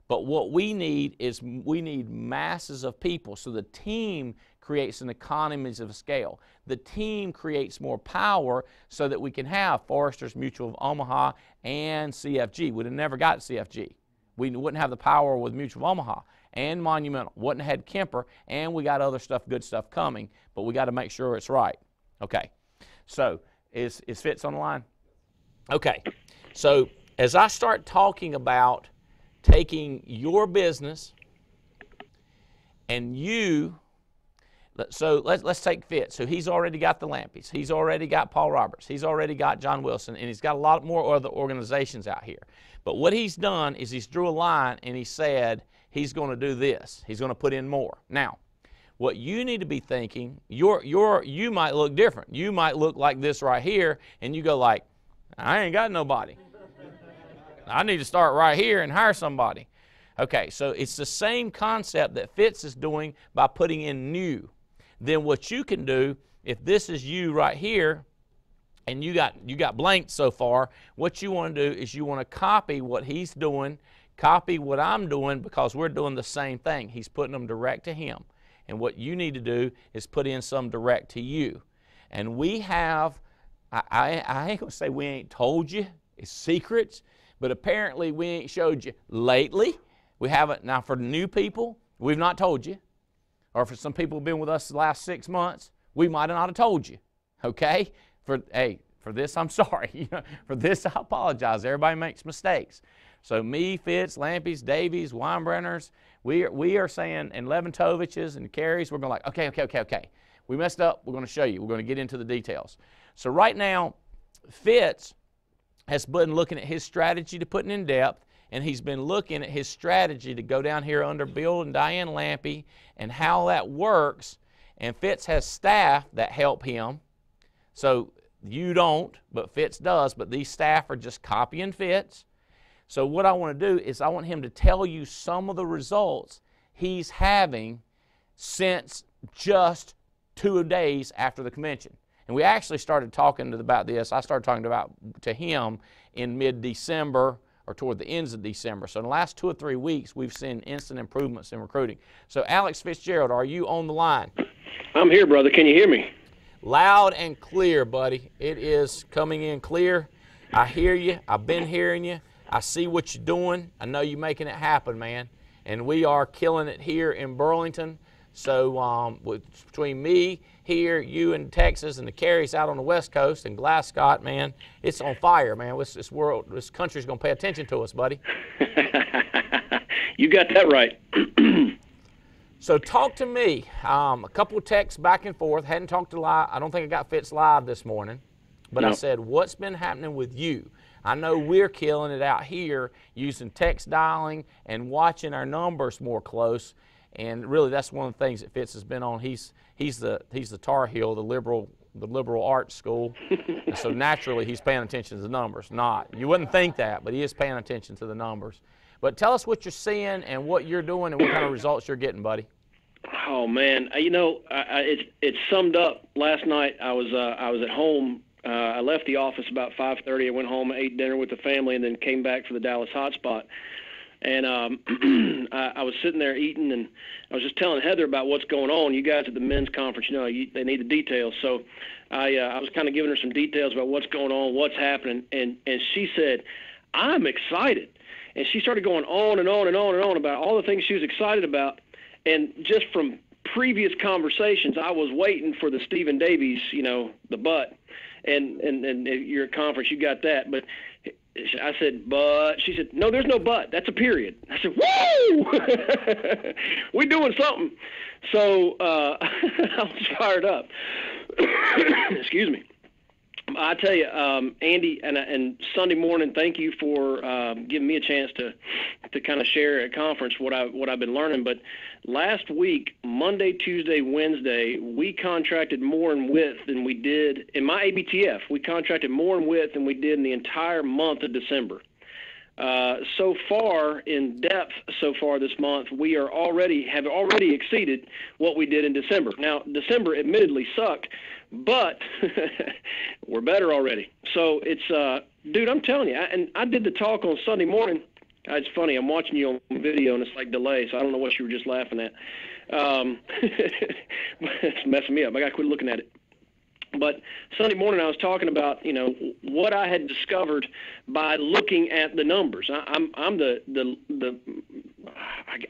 But what we need is we need masses of people. So the team creates an economies of scale. The team creates more power so that we can have Foresters Mutual of Omaha and CFG. We'd have never got CFG. We wouldn't have the power with Mutual of Omaha and Monumental. Wouldn't have had Kemper, and we got other stuff, good stuff coming. But we got to make sure it's right. Okay. So is Fitz on the line? Okay. So as I start talking about taking your business and so let's take Fitz. So he's already got the Lampies. He's already got Paul Roberts. He's already got John Wilson, and he's got a lot more other organizations out here. But what he's done is he's drew a line and he said he's going to do this. He's going to put in more. Now, what you need to be thinking, you might look different. You might look like this right here, and you go like, I ain't got nobody. I need to start right here and hire somebody. Okay, so it's the same concept that Fitz is doing by putting in new. Then what you can do, if this is you right here, and you got blank so far, what you want to do is you want to copy what he's doing, copy what I'm doing, because we're doing the same thing. He's putting them direct to him. And what you need to do is put in some direct to you. And we have, I ain't going to say we ain't told you, it's secrets, but apparently we ain't showed you lately. We haven't. Now for new people, we've not told you. Or for some people who've been with us the last 6 months, we might have not have told you. Okay? For this, I'm sorry. For this, I apologize. Everybody makes mistakes. So me, Fitz, Lampies, Davies, Weinbrenners, we are saying, and Leventoviches and Carries, we're going like, okay. We messed up. We're going to show you. We're going to get into the details. So right now, Fitz has been looking at his strategy to putting in depth, and he's been looking at his strategy to go down here under Bill and Diane Lampy and how that works. And Fitz has staff that help him. So you don't, but Fitz does, but these staff are just copying Fitz. So what I want to do is I want him to tell you some of the results he's having since just 2 days after the convention. And we actually started talking about this. I started talking about to him in mid-December or toward the ends of December. So in the last 2 or 3 weeks, we've seen instant improvements in recruiting. So Alex Fitzgerald, are you on the line? I'm here, brother. Can you hear me? Loud and clear, buddy. It is coming in clear. I hear you. I've been hearing you. I see what you're doing. I know you're making it happen, man. And we are killing it here in Burlington. So between me here, you in Texas, and the Carries out on the West Coast, and Glasgow, man, it's on fire, man. This country's going to pay attention to us, buddy. You got that right. So talk to me. A couple of texts back and forth. Hadn't talked to live. I don't think I got Fitz live this morning. But no. I said, what's been happening with you? I know we're killing it out here using text dialing and watching our numbers more close. And really, that's one of the things that Fitz has been on. He's the Tar Heel, the liberal arts school. And so naturally, he's paying attention to the numbers. You wouldn't think that, but he is paying attention to the numbers. But tell us what you're seeing and what you're doing and what kind of results you're getting, buddy. Oh man, it's summed up. Last night I was at home. I left the office about 5:30. I went home, ate dinner with the family, and then came back for the Dallas hotspot. And I was sitting there eating, and I was just telling Heather about what's going on. You guys at the men's conference, they need the details. So I was kind of giving her some details about what's going on, what's happening, and she said, "I'm excited." And she started going on and on and on and on about all the things she was excited about. And just from previous conversations, I was waiting for the Stephen Davies, the but. And you're at conference, you got that. But I said, but. She said, no, there's no but. That's a period. I said, woo! We're doing something. So I was fired up. Excuse me. I tell you, Andy, and Sunday morning, thank you for giving me a chance to kind of share at conference what I've been learning. But last week, Monday, Tuesday, Wednesday, we contracted more in width than we did in my ABTF. We contracted more in width than we did in the entire month of December. So far in depth, this month, we have already exceeded what we did in December. Now, December admittedly sucked, but we're better already. So it's, dude, I'm telling you, and I did the talk on Sunday morning. It's funny, I'm watching you on video and it's like delay, so I don't know what you were just laughing at. It's messing me up. I got to quit looking at it. But Sunday morning I was talking about, what I had discovered by looking at the numbers.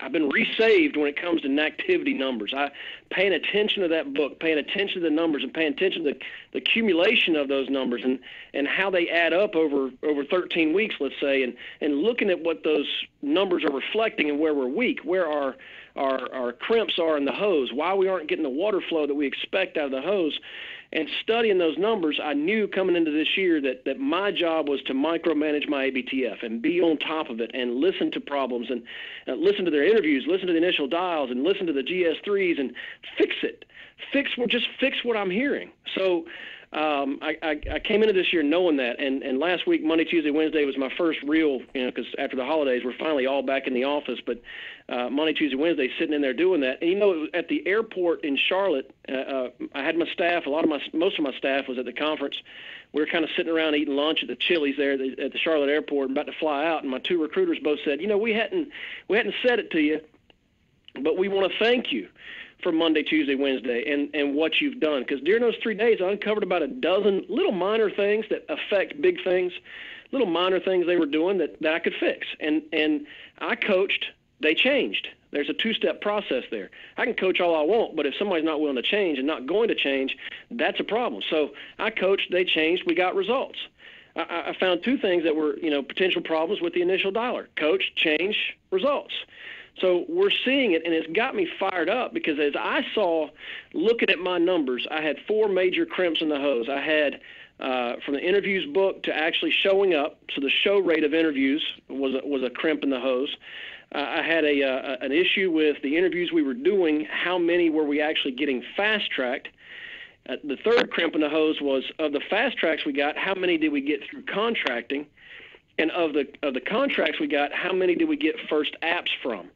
I've been resaved when it comes to activity numbers. Paying attention to that book, paying attention to the numbers, and paying attention to the accumulation of those numbers and how they add up over 13 weeks, let's say, and looking at what those numbers are reflecting and where we're weak, where our crimps are in the hose, why we aren't getting the water flow that we expect out of the hose. And studying those numbers, I knew coming into this year that my job was to micromanage my ABTF and be on top of it and listen to problems and listen to their interviews, listen to the initial dials, and listen to the GS3s and fix it. Fix what I'm hearing. So I came into this year knowing that, and last week, Monday, Tuesday, Wednesday was my first real, because after the holidays, we're finally all back in the office, but Monday, Tuesday, Wednesday, sitting in there doing that. And, it was at the airport in Charlotte, I had my staff, most of my staff was at the conference. We were kind of sitting around eating lunch at the Chili's there at the Charlotte airport, about to fly out, and my two recruiters both said, we hadn't said it to you, but we want to thank you for Monday, Tuesday, Wednesday, and what you've done. Because during those 3 days, I uncovered about a dozen little minor things that affect big things, little minor things they were doing that I could fix. And I coached, they changed. There's a two-step process there. I can coach all I want, but if somebody's not willing to change and not going to change, that's a problem. So I coached, they changed, we got results. I found two things that were, potential problems with the initial dialer. Coach, change, results. So we're seeing it, and it's got me fired up because as I saw, looking at my numbers, I had 4 major crimps in the hose. I had from the interviews booked to actually showing up. So the show rate of interviews was a crimp in the hose. I had an issue with the interviews we were doing. How many were we actually getting fast-tracked? The third crimp in the hose was, of the fast tracks we got, how many did we get through contracting? And of the contracts we got, how many did we get first apps from?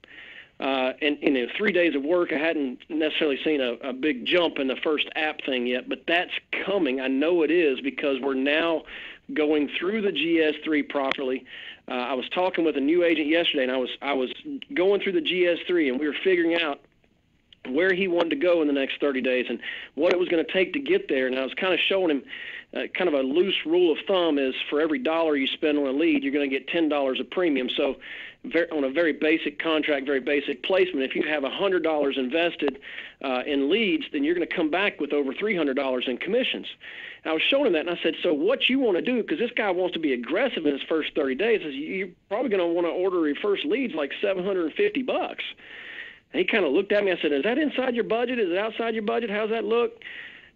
And in 3 days of work, I hadn't necessarily seen a big jump in the first app thing yet, but that's coming. I know it is, because we're now going through the GS3 properly. I was talking with a new agent yesterday, and I was going through the GS3, and we were figuring out where he wanted to go in the next 30 days and what it was going to take to get there. And I was kind of showing him kind of a loose rule of thumb is for every dollar you spend on a lead, you're going to get $10 of premium. So on a very basic contract, very basic placement, if you have $100 invested in leads, then you're going to come back with over $300 in commissions. And I was showing him that, and I said, so what you want to do, because this guy wants to be aggressive in his first 30 days, is you're probably going to want to order your first leads like $750. And he kind of looked at me. I said, is that inside your budget? Is it outside your budget? How's that look?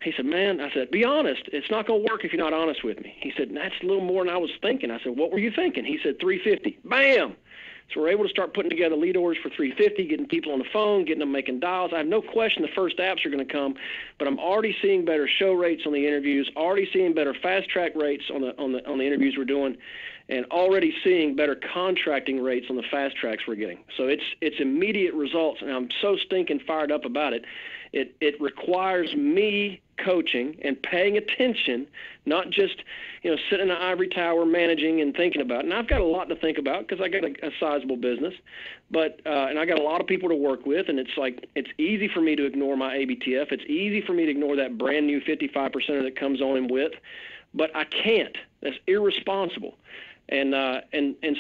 He said, man, I said, be honest. It's not going to work if you're not honest with me. He said, that's a little more than I was thinking. I said, what were you thinking? He said, 350. Bam! So we're able to start putting together lead orders for 350, getting people on the phone, getting them making dials. I have no question the first apps are going to come, but I'm already seeing better show rates on the interviews, already seeing better fast track rates on the interviews we're doing, and already seeing better contracting rates on the fast tracks we're getting. So it's immediate results, and I'm so stinking fired up about it. It requires me coaching and paying attention, not just sitting in an ivory tower managing and thinking about it. And I've got a lot to think about because I got a sizable business, but and I got a lot of people to work with, and it's easy for me to ignore my ABTF. It's easy for me to ignore that brand new 55% that comes on him with, but I can't. That's irresponsible. And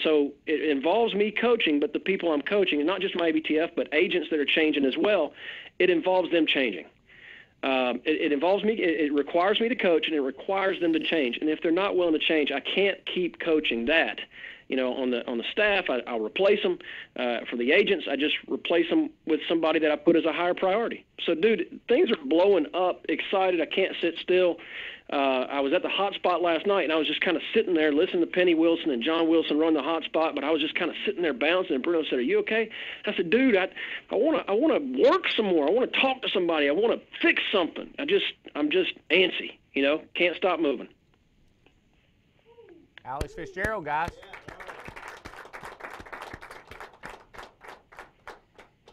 so it involves me coaching, but the people I'm coaching, and not just my ABTF, but agents that are changing as well, it involves them changing. It involves me. It requires me to coach, and it requires them to change. And if they're not willing to change, I can't keep coaching that. On the staff, I'll replace them. For the agents, I just replace them with somebody that I put as a higher priority. So, dude, things are blowing up. Excited. I can't sit still. I was at the hot spot last night, and I was just kind of sitting there listening to Penny Wilson and John Wilson run the hot spot, but I was just kind of sitting there bouncing, and Bruno said, are you okay? I said, dude, I want to work some more. I want to talk to somebody. I want to fix something. I'm just antsy, can't stop moving. Alex Fitzgerald, guys.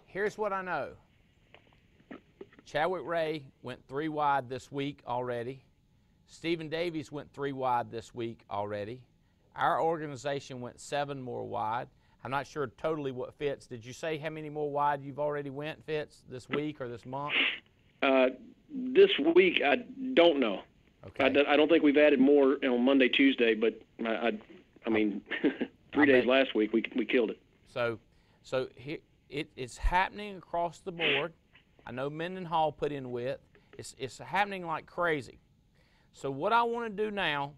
Here's what I know. Chadwick Ray went 3 wide this week already. Stephen Davies went 3 wide this week already. Our organization went 7 more wide. I'm not sure totally what Fitz. Did you say how many more wide you've already went, Fitz, this week or this month? This week, I don't know. Okay. I don't think we've added more on Monday, Tuesday, but I mean, 3 days last week we killed it. So here, it's happening across the board. I know Mendenhall put in width. It's happening like crazy. So what I want to do now,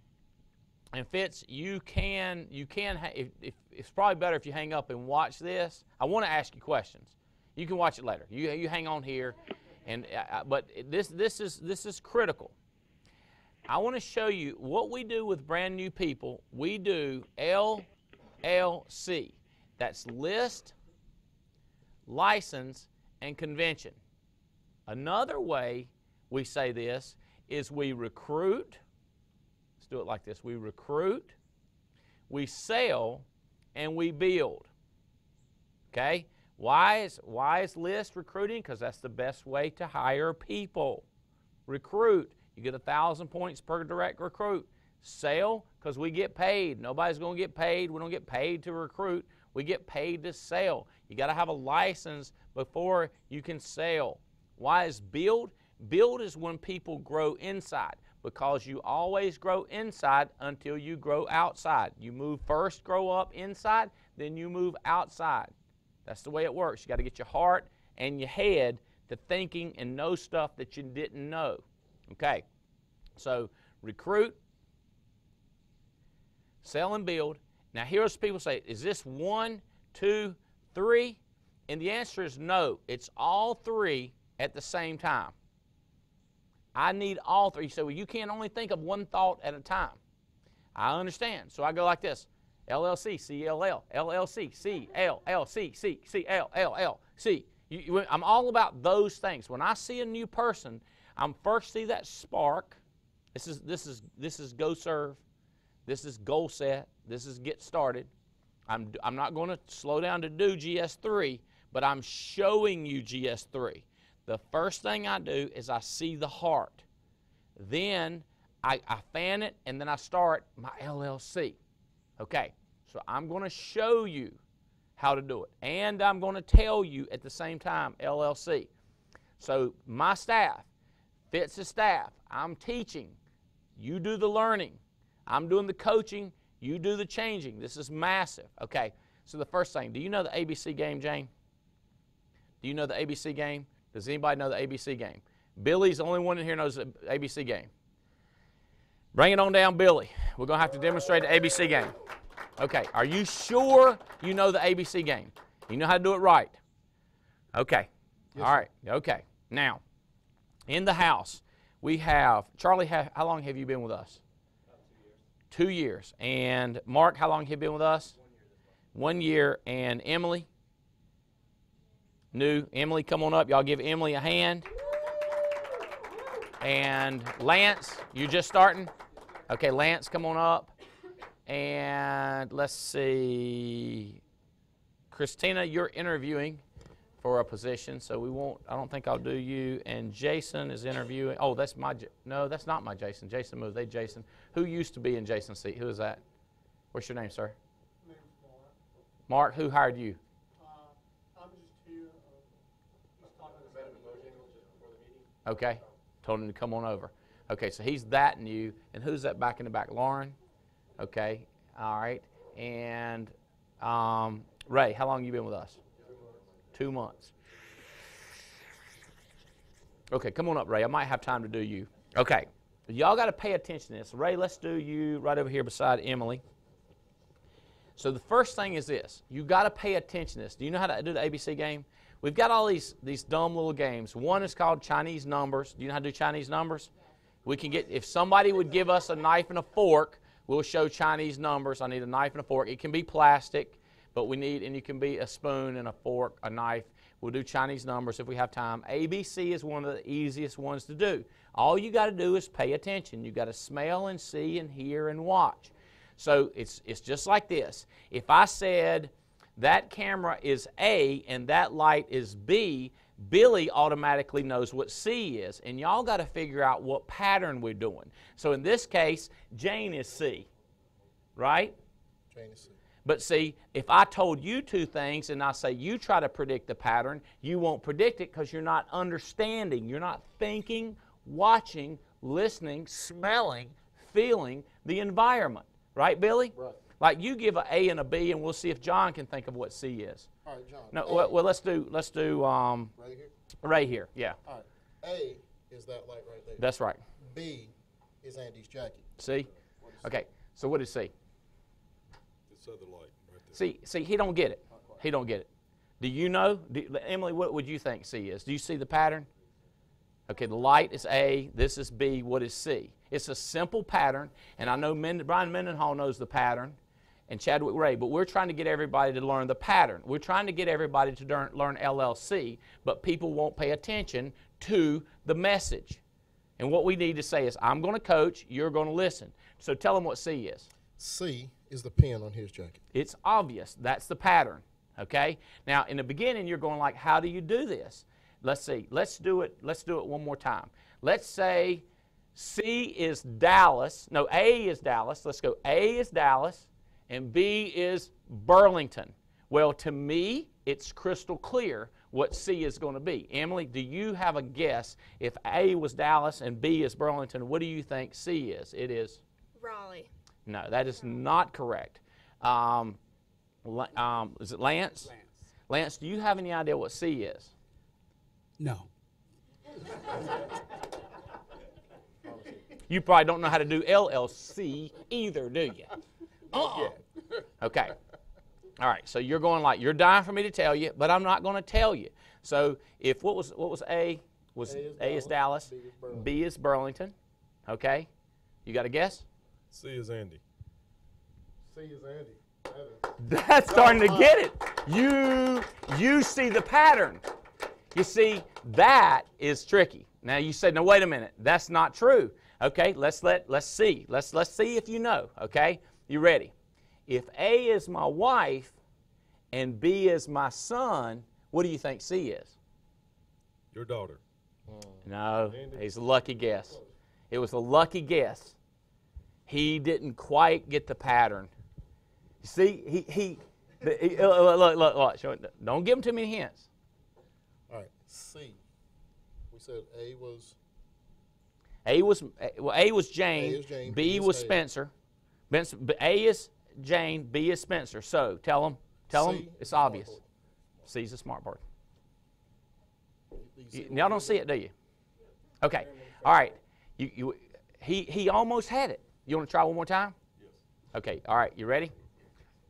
and Fitz, you can if it's probably better if you hang up and watch this. I want to ask you questions. You can watch it later. You hang on here, and but this is critical. I want to show you what we do with brand new people. We do LLC. That's list, license, and convention. Another way we say this is we recruit. Let's do it like this. We recruit, we sell, and we build. Okay? Why is list recruiting? Because that's the best way to hire people. Recruit. You get 1,000 points per direct recruit. Sell, because we get paid. Nobody's going to get paid. We don't get paid to recruit. We get paid to sell. You got to have a license before you can sell. Why is build? Build is when people grow inside, because you always grow inside until you grow outside. You move first, grow up inside, then you move outside. That's the way it works. You got to get your heart and your head to thinking and know stuff that you didn't know. Okay, so recruit, sell, and build. Now here's people say, is this 1, 2, 3? And the answer is no. It's all 3 at the same time. I need all three. You say, well, you can't only think of one thought at a time. I understand. So I go like this. LLC, CLL, LLC, CLLC, CLLC. I'm all about those things. When I see a new person, I'm first see that spark. This is go serve. This is goal set. This is get started. I'm not going to slow down to do GS3, but I'm showing you GS3. The first thing I do is I see the heart. Then I fan it, and then I start my LLC. Okay, so I'm going to show you how to do it. And I'm going to tell you at the same time LLC. So my staff, Fitz's staff, I'm teaching. You do the learning. I'm doing the coaching. You do the changing. This is massive. Okay, so the first thing, do you know the ABC game, Jane? Do you know the ABC game? Does anybody know the ABC game? Billy's the only one in here knows the ABC game. Bring it on down, Billy. We're going to have to demonstrate the ABC game. Okay, are you sure you know the ABC game? You know how to do it right? Okay, yes, all right, okay. Now, in the house, we have, Charlie, how long have you been with us? About 2 years. 2 years. And Mark, how long have you been with us? 1 year. And Emily? New. Emily, come on up. Y'all give Emily a hand. And Lance, you just starting? Okay, Lance, come on up. And let's see. Christina, you're interviewing for a position, so we won't, I don't think I'll do you. And Jason is interviewing. Oh, that's my, no, that's not my Jason. Jason moved. They Jason. Who used to be in Jason's seat? Who is that? What's your name, sir? My name's Mark. Mark, who hired you? I'm just here. He's talking to Bojangles just before the meeting. Okay. Told him to come on over. Okay, so he's that new. And who's that back in the back? Lauren? Okay. All right. And Ray, how long have you been with us? 2 months. Okay, come on up, Ray. I might have time to do you. Okay. Y'all got to pay attention to this. Ray, let's do you right over here beside Emily. So the first thing is this. You got to pay attention to this. Do you know how to do the ABC game? We've got all these dumb little games. One is called Chinese numbers. Do you know how to do Chinese numbers? We can get, if somebody would give us a knife and a fork, we'll show Chinese numbers. I need a knife and a fork. It can be plastic, but we need, and you can be a spoon and a fork, a knife. We'll do Chinese numbers if we have time. ABC is one of the easiest ones to do. All you got to do is pay attention. You got to smell and see and hear and watch. So it's just like this. If I said that camera is A and that light is B, Billy automatically knows what C is. And y'all got to figure out what pattern we're doing. So in this case, Jane is C, right? Jane is C. But see, if I told you two things and I say you try to predict the pattern, you won't predict it because you're not understanding. You're not thinking, watching, listening, smelling, feeling the environment. Right, Billy? Right. Like you give an A and a B, and we'll see if John can think of what C is. All right, John. No, well, let's do right here. right here. Yeah. All right. A is that light right there. That's right. B is Andy's jacket. See? Okay. So what is C? This other light right there. See, he don't get it. He don't get it. Do you know? Emily, what would you think C is? Do you see the pattern? Okay, the light is A, this is B, what is C? It's a simple pattern, and I know Brian Mendenhall knows the pattern, and Chadwick Ray, but we're trying to get everybody to learn the pattern. We're trying to get everybody to learn LLC, but people won't pay attention to the message. And what we need to say is, I'm going to coach, you're going to listen. So tell them what C is. C is the pin on his jacket. It's obvious. That's the pattern, okay? Now, in the beginning, you're going like, how do you do this? Let's see. Let's do it one more time. Let's say C is Dallas. No, A is Dallas. Let's go. A is Dallas, and B is Burlington. Well, to me, it's crystal clear what C is going to be. Emily, do you have a guess? If A was Dallas and B is Burlington, what do you think C is? It is? Raleigh. No, that is not correct. Is it Lance? Lance, do you have any idea what C is? No. You probably don't know how to do LLC either, do you? Okay. All right. So you're going like, you're dying for me to tell you, but I'm not going to tell you. So if what was A? A is Dallas, B is Burlington. Okay, you got a guess? C is Andy. C is Andy. That's starting to get it. You see the pattern. You see, that is tricky. Now you say, no, wait a minute, that's not true. Okay, let's see. Let's see if you know. Okay, you ready? If A is my wife and B is my son, what do you think C is? Your daughter. No, it's a lucky guess. It was a lucky guess. He didn't quite get the pattern. You see, look. Don't give him too many hints. All right, C. We said A was Jane. Jane, B was Spencer. A is Jane. B is Spencer. So tell him it's obvious. C's a smart board. Y'all don't see it, do you? Okay. All right. He almost had it. You want to try one more time? Yes. Okay. All right. You ready?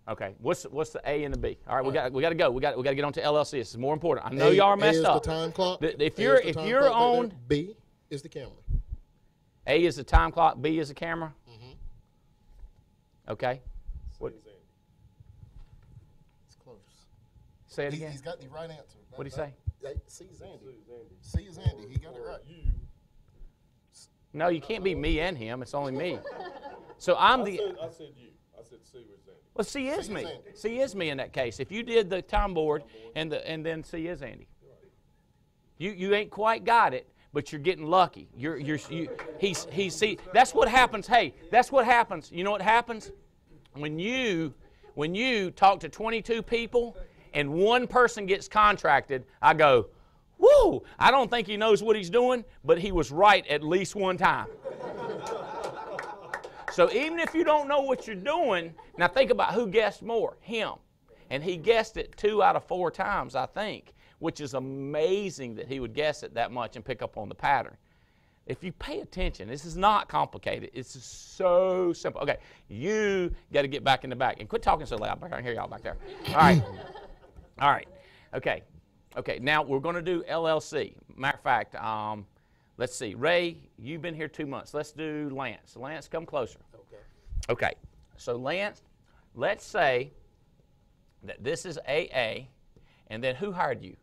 Okay. What's the A and the B? All right. We got to go. We got to get on to LLC. This is more important. I know y'all are messed up. A is the time clock. If you're on B is the camera. A is the time clock. B is the camera. Okay. What is Andy? It's close. Say it again. He's got the right answer. What did he say? C is Andy. C is Andy. He got it right. No, you can't be me and him. It's only me. So I'm the. I said you. I said C was Andy. Well, C is me. C is me in that case. If you did the time board and then C is Andy. You ain't quite got it, but you're getting lucky. See, that's what happens. Hey, that's what happens. You know what happens? When you talk to 22 people and one person gets contracted, I go, whoa, I don't think he knows what he's doing, but he was right at least one time. So even if you don't know what you're doing, now think about who guessed more, him. And he guessed it 2 out of 4 times, I think, which is amazing that he would guess it that much and pick up on the pattern. If you pay attention, this is not complicated. It's so simple. Okay, you got to get back in the back. And quit talking so loud. I can hear y'all back there. All right. All right. Okay. Okay, now we're going to do LLC. Matter of fact, let's see. Ray, you've been here 2 months. Let's do Lance. Lance, come closer. Okay. Okay, so Lance, let's say that this is AA, and then who hired you?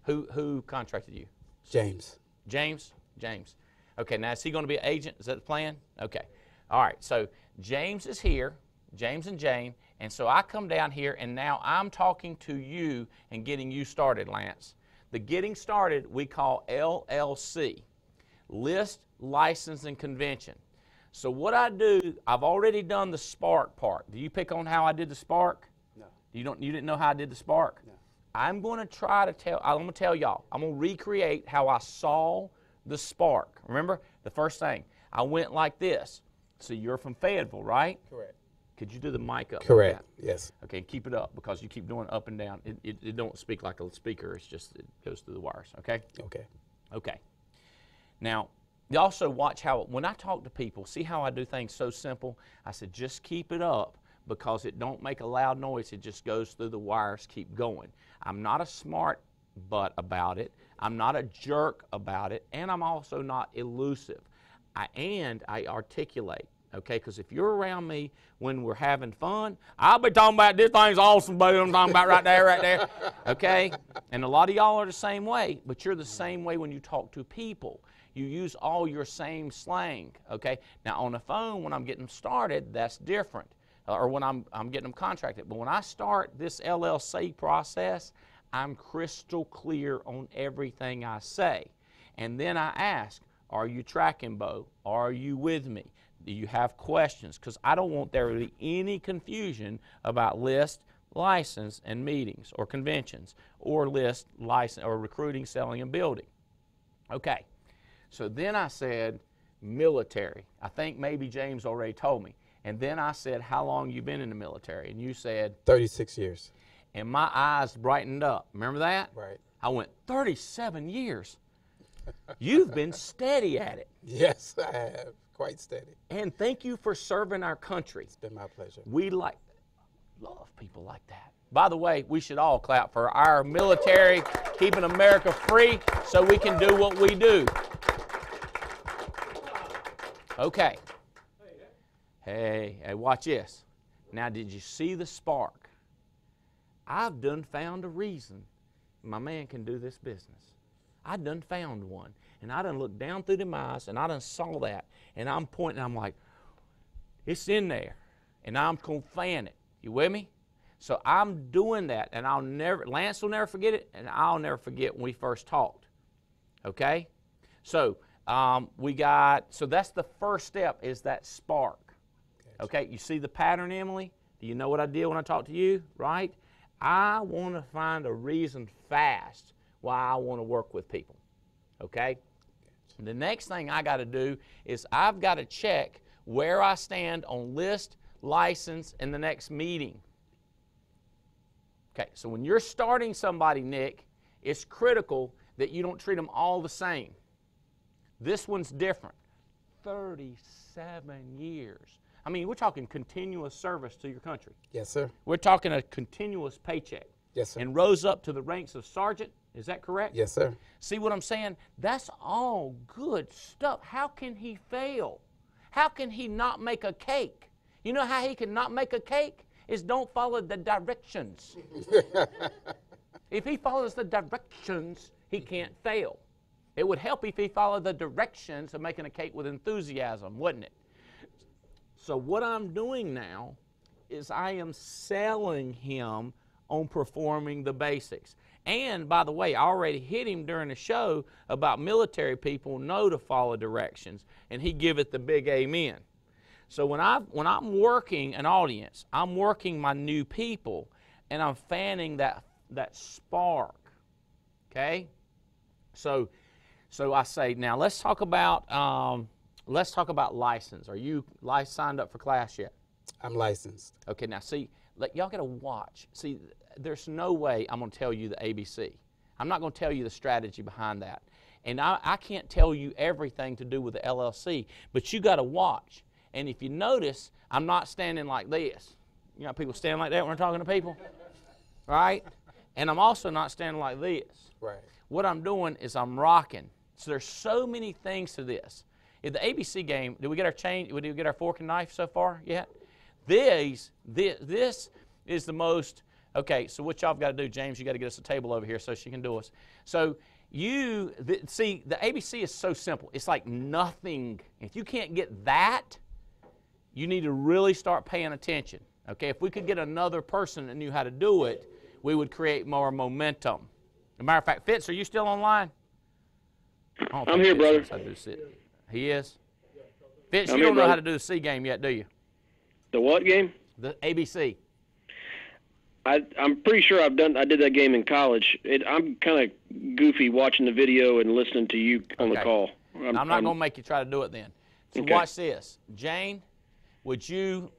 Who contracted you? James. James? James. Okay, now is he going to be an agent? Is that the plan? Okay. All right, so James is here, James and Jane, and so I come down here, and now I'm talking to you and getting you started, Lance. The getting started we call LLC, List, License, and Convention. So what I do, I've already done the Spark part. Do you pick on how I did the Spark? No. You didn't know how I did the Spark? No. I'm going to tell y'all, I'm going to recreate how I saw the Spark. Remember, the first thing, I went like this. So you're from Fayetteville, right? Correct. Could you do the mic up? Correct. Like that? Yes. Okay, keep it up because you keep doing up and down. It don't speak like a speaker. It's just, it goes through the wires, okay? Okay. Okay. Now, you also watch how, when I talk to people, see how I do things so simple? I said, just keep it up because it don't make a loud noise. It just goes through the wires, keep going. I'm not a smart butt about it. I'm not a jerk about it. And I'm also not elusive. I articulate. Okay, because if you're around me when we're having fun, I'll be talking about this thing's awesome, baby. I'm talking about right there. Okay? And a lot of y'all are the same way, but you're the same way when you talk to people. You use all your same slang. Okay? Now, on the phone, when I'm getting them started, that's different. Or when I'm getting them contracted. But when I start this LLC process, I'm crystal clear on everything I say. And then I ask, are you tracking, Bo? Are you with me? Do you have questions? Because I don't want there to be any confusion about list, license, and meetings or conventions, or list, license, or recruiting, selling, and building. Okay, so then I said military. I think maybe James already told me. And then I said, how long you been in the military? And you said? 36 years. And my eyes brightened up. Remember that? Right. I went, 37 years. You've been steady at it. Yes, I have. Quite steady. And thank you for serving our country. It's been my pleasure. We love people like that. By the way, we should all clap for our military keeping America free so we can do what we do. Okay. Hey, watch this. Now, did you see the spark? I've done found a reason my man can do this business. I done found one. And I done looked down through them eyes, and I done saw that. And I'm pointing, I'm like, it's in there. And I'm going to fan it. You with me? So I'm doing that, and Lance will never forget it, and I'll never forget when we first talked. Okay? So so that's the first step, is that spark. Okay, you see the pattern, Emily? Do you know what I did when I talked to you, right? I want to find a reason fast why I want to work with people, okay? The next thing I got to do is I've got to check where I stand on list, license, and the next meeting. Okay, so when you're starting somebody, Nick, it's critical that you don't treat them all the same. This one's different. 37 years. I mean, we're talking continuous service to your country. Yes, sir. We're talking a continuous paycheck. Yes, sir. And rose up to the ranks of sergeant. Is that correct? Yes, sir. See what I'm saying? That's all good stuff. How can he fail? How can he not make a cake? You know how he can not make a cake? Is don't follow the directions. If he follows the directions, he can't fail. It would help if he followed the directions of making a cake with enthusiasm, wouldn't it? So what I'm doing now is I am selling him on performing the basics. And, by the way, I already hit him during the show about military people know to follow directions, and he giveth the big amen. So when I'm working an audience, I'm working my new people, and I'm fanning that spark, okay? So I say, now let's talk about license. Are you signed up for class yet? I'm licensed. Okay, now see, y'all got to watch. See, there's no way I'm going to tell you the ABC. I'm not going to tell you the strategy behind that. And I can't tell you everything to do with the LLC, but you got to watch. And if you notice, I'm not standing like this. You know, people stand like that when we're talking to people, right? And I'm also not standing like this. Right. What I'm doing is I'm rocking. So there's so many things to this. In the ABC game, did we get our chain? Did we get our fork and knife so far yet? This is the most. Okay, so what y'all got to do, James? You got to get us a table over here so she can do us. So see, the ABC is so simple. It's like nothing. If you can't get that, you need to really start paying attention. Okay, if we could get another person that knew how to do it, we would create more momentum. As a matter of fact, Fitz, are you still online? I'm here, brother. He is? Fitz, I'm you here, don't know brother. how to do the C game yet, do you? The what game? The ABC. I'm pretty sure I did that game in college. I'm kind of goofy watching the video and listening to you on the call. I'm not going to make you try to do it then. So Okay. watch this. Jane, would you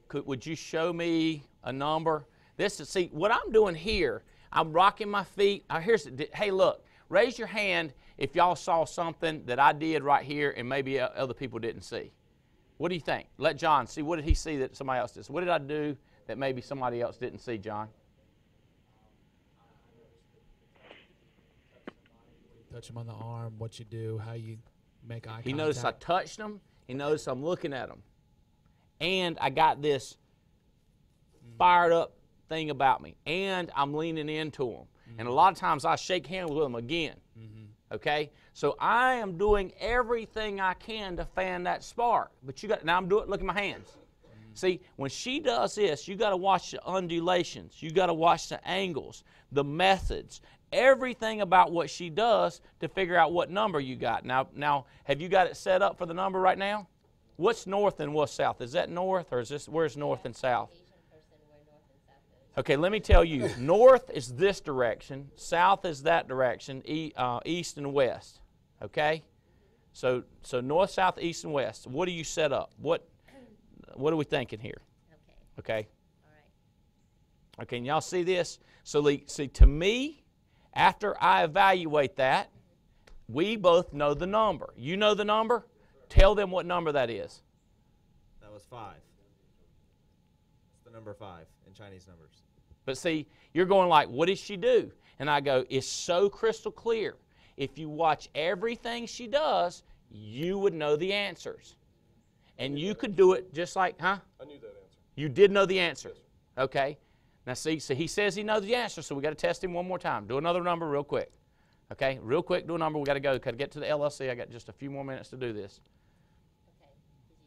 show me a number? See, what I'm doing here, I'm rocking my feet. Hey, look, raise your hand if y'all saw something that I did right here and maybe other people didn't see. What do you think? Let John see. What did he see that somebody else did? What did I do that maybe somebody else didn't see, John? Touch him on the arm, what you do, how you make eye contact. He noticed I touched him. He noticed I'm looking at him. And I got this fired up thing about me. And I'm leaning into him. And a lot of times I shake hands with him again. Okay? So I am doing everything I can to fan that spark. But now I'm doing it, look at my hands. See, when she does this, you got to watch the undulations. You got to watch the angles, the methods, everything about what she does to figure out what number you got. Now, have you got it set up for the number right now? What's north and what's south? Is that north or where's north and south? Okay, let me tell you. North is this direction. South is that direction. East and west. Okay? So north, south, east, and west. What do you set up? What are we thinking here? Okay? All right. Okay, and y'all see this? So see, to me, after I evaluate that, we both know the number. You know the number? Tell them what number that is. That was 5. It's the number 5 in Chinese numbers. But see, you're going like, what did she do? And I go, it's so crystal clear. If you watch everything she does, you would know the answers. And you could do it just like, huh? I knew that answer. You did know the answer. Okay. Now see, so he says he knows the answer, so we got to test him one more time. Do another number real quick. Okay, real quick, do a number. We got to go. Got to get to the LLC. I got just a few more minutes to do this. Okay.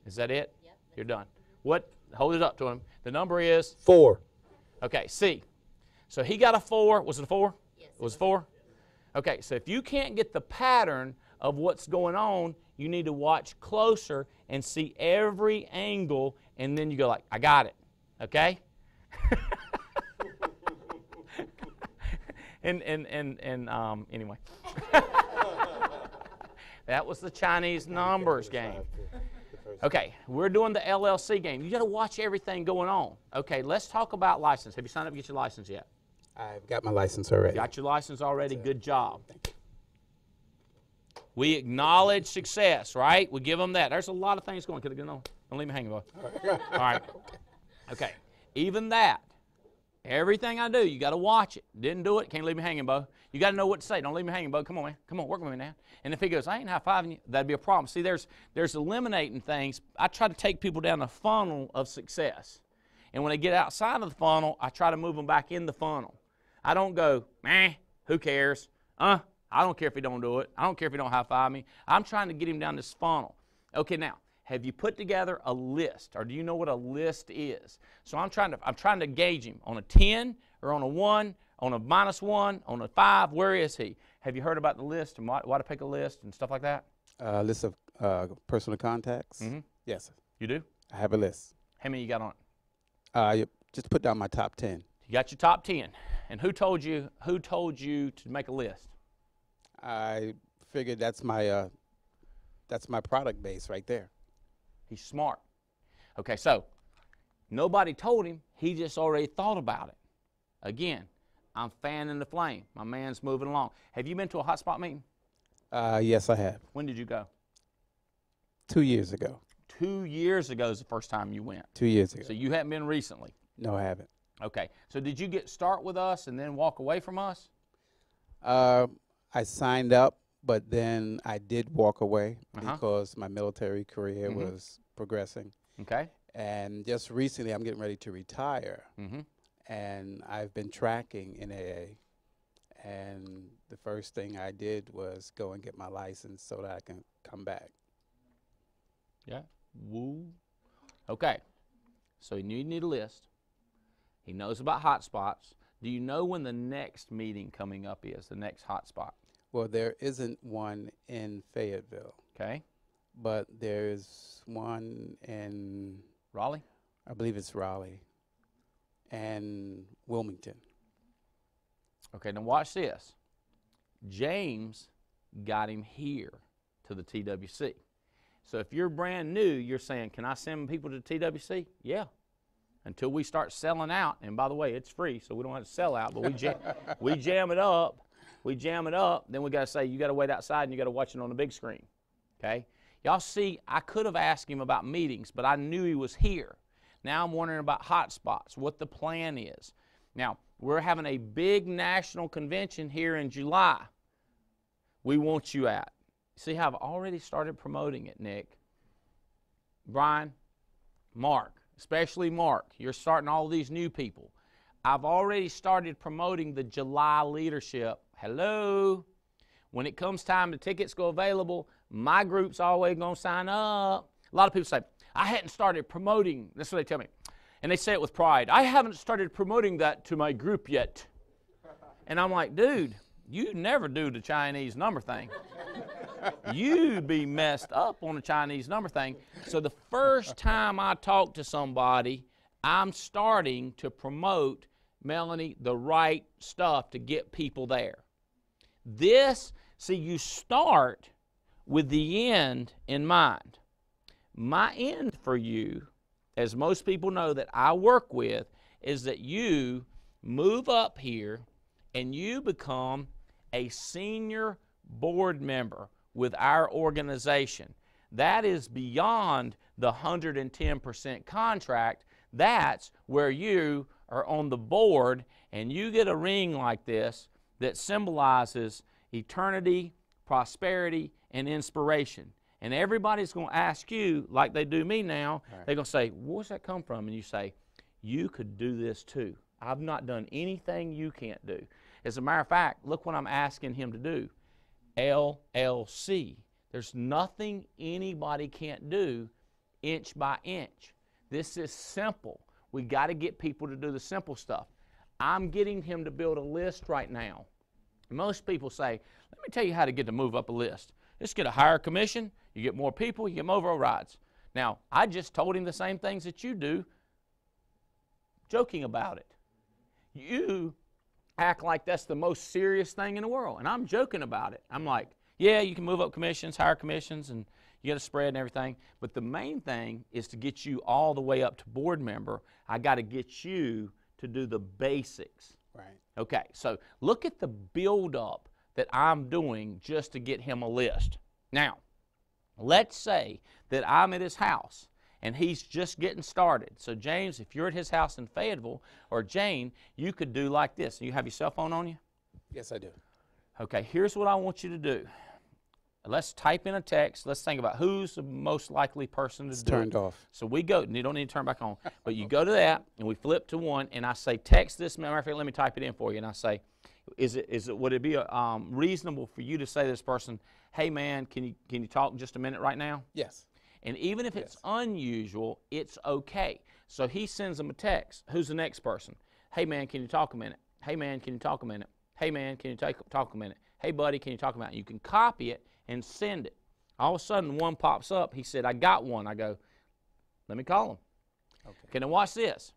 Is that it? Yep. You're done. What? Hold it up to him. The number is? 4. Okay, C. So he got a 4. Was it a 4? Yes. It was 4? Okay, so if you can't get the pattern of what's going on, you need to watch closer and see every angle, and then you go like, I got it. Okay? Anyway. That was the Chinese numbers game. Okay, we're doing the LLC game. You got to watch everything going on. Okay, let's talk about license. Have you signed up to get your license yet? I've got my license already. Got your license already? Good job. We acknowledge success, right? We give them that. There's a lot of things going. Could have gone on. Don't leave me hanging, boy. All right. Okay. Even that. Everything I do, you got to watch it. Didn't do it, can't leave me hanging, Bo. You got to know what to say. Don't leave me hanging, Bo. Come on, man. Come on, work with me now. And if he goes, I ain't high-fiving you, that'd be a problem. See, there's eliminating things. I try to take people down the funnel of success. And when they get outside of the funnel, I try to move them back in the funnel. I don't go, meh, who cares? I don't care if he don't do it. I don't care if he don't high-five me. I'm trying to get him down this funnel. Okay, now, have you put together a list, or do you know what a list is? So I'm trying to gauge him on a 10 or on a 1, on a -1, on a 5. Where is he? Have you heard about the list and why to pick a list and stuff like that? List of personal contacts? Mm-hmm. Yes. You do? I have a list. How many you got on it? Just put down my top 10. You got your top 10. And who told you to make a list? I figured that's my product base right there. He's smart. Okay, so nobody told him. He just already thought about it. Again, I'm fanning the flame. My man's moving along. Have you been to a hotspot meeting? Yes, I have. When did you go? 2 years ago. 2 years ago is the first time you went. 2 years ago. So you haven't been recently? No, I haven't. Okay. So did you start with us and then walk away from us? I signed up, but then I did walk away Uh-huh. because my military career was progressing. Okay. And just recently, I'm getting ready to retire. Mm-hmm. And I've been tracking in AA. And the first thing I did was go and get my license so that I can come back. Yeah. Woo. Okay. So you need a list. He knows about hotspots. Do you know when the next meeting coming up is, the next hotspot? Well, there isn't one in Fayetteville, Okay. but there's one in, Raleigh? I believe it's Raleigh, and Wilmington. Okay, now watch this. James got him here to the TWC. So if you're brand new, you're saying, can I send people to the TWC? Yeah. Until we start selling out, and by the way, it's free, so we don't have to sell out, but we jam it up. We jam it up, then we got to say, you got to wait outside and you got to watch it on the big screen. Okay? Y'all see, I could have asked him about meetings, but I knew he was here. Now I'm wondering about hotspots, what the plan is. Now, we're having a big national convention here in July. We want you at. See how I've already started promoting it, Nick. Brian, Mark, especially Mark, you're starting all these new people. I've already started promoting the July leadership. Hello. When it comes time the tickets go available, my group's always going to sign up. A lot of people say, I hadn't started promoting. That's what they tell me. And they say it with pride. I haven't started promoting that to my group yet. And I'm like, dude, you never do the Chinese number thing. You'd be messed up on the Chinese number thing. So the first time I talk to somebody, I'm starting to promote, Melanie, the right stuff to get people there. See, you start with the end in mind. My end for you, as most people know that I work with, is that you move up here and you become a senior board member with our organization. That is beyond the 110% contract. That's where you are on the board and you get a ring like this that symbolizes eternity, prosperity, and inspiration, and everybody's going to ask you, like they do me now, Right. they're going to say, where's that come from? And you say, you could do this too. I've not done anything you can't do. As a matter of fact, look what I'm asking him to do. LLC. There's nothing anybody can't do inch by inch. This is simple. We got to get people to do the simple stuff. I'm getting him to build a list right now. Most people say, let me tell you how to get to move up a list. Just get a higher commission, you get more people, you get more overrides. Now, I just told him the same things that you do, joking about it. You act like that's the most serious thing in the world, and I'm joking about it. I'm like, yeah, you can move up commissions, higher commissions, and you get a spread and everything, but the main thing is to get you all the way up to board member. I got to get you to do the basics. Right. Okay, so look at the build-up that I'm doing just to get him a list. Now, let's say that I'm at his house and he's just getting started. So James, if you're at his house in Fayetteville, or Jane, you could do like this. You have your cell phone on you? Yes, I do. Okay, here's what I want you to do. Let's type in a text. Let's think about who's the most likely person to do it. Turned off. So we go, and you don't need to turn back on, but you go to that, and we flip to one, and I say, text this. Matter of fact, let me type it in for you, and I say, would it be reasonable for you to say to this person, hey man, can you talk just a minute right now? Yes. And even if it's unusual, it's okay. So he sends them a text. Who's the next person? Hey man, can you talk a minute? Hey man, can you talk a minute? Hey man, can you talk a minute? Hey buddy, can you talk a minute? You can copy it and send it. All of a sudden, one pops up. He said, I got one. I go, let me call him. Okay, now watch this.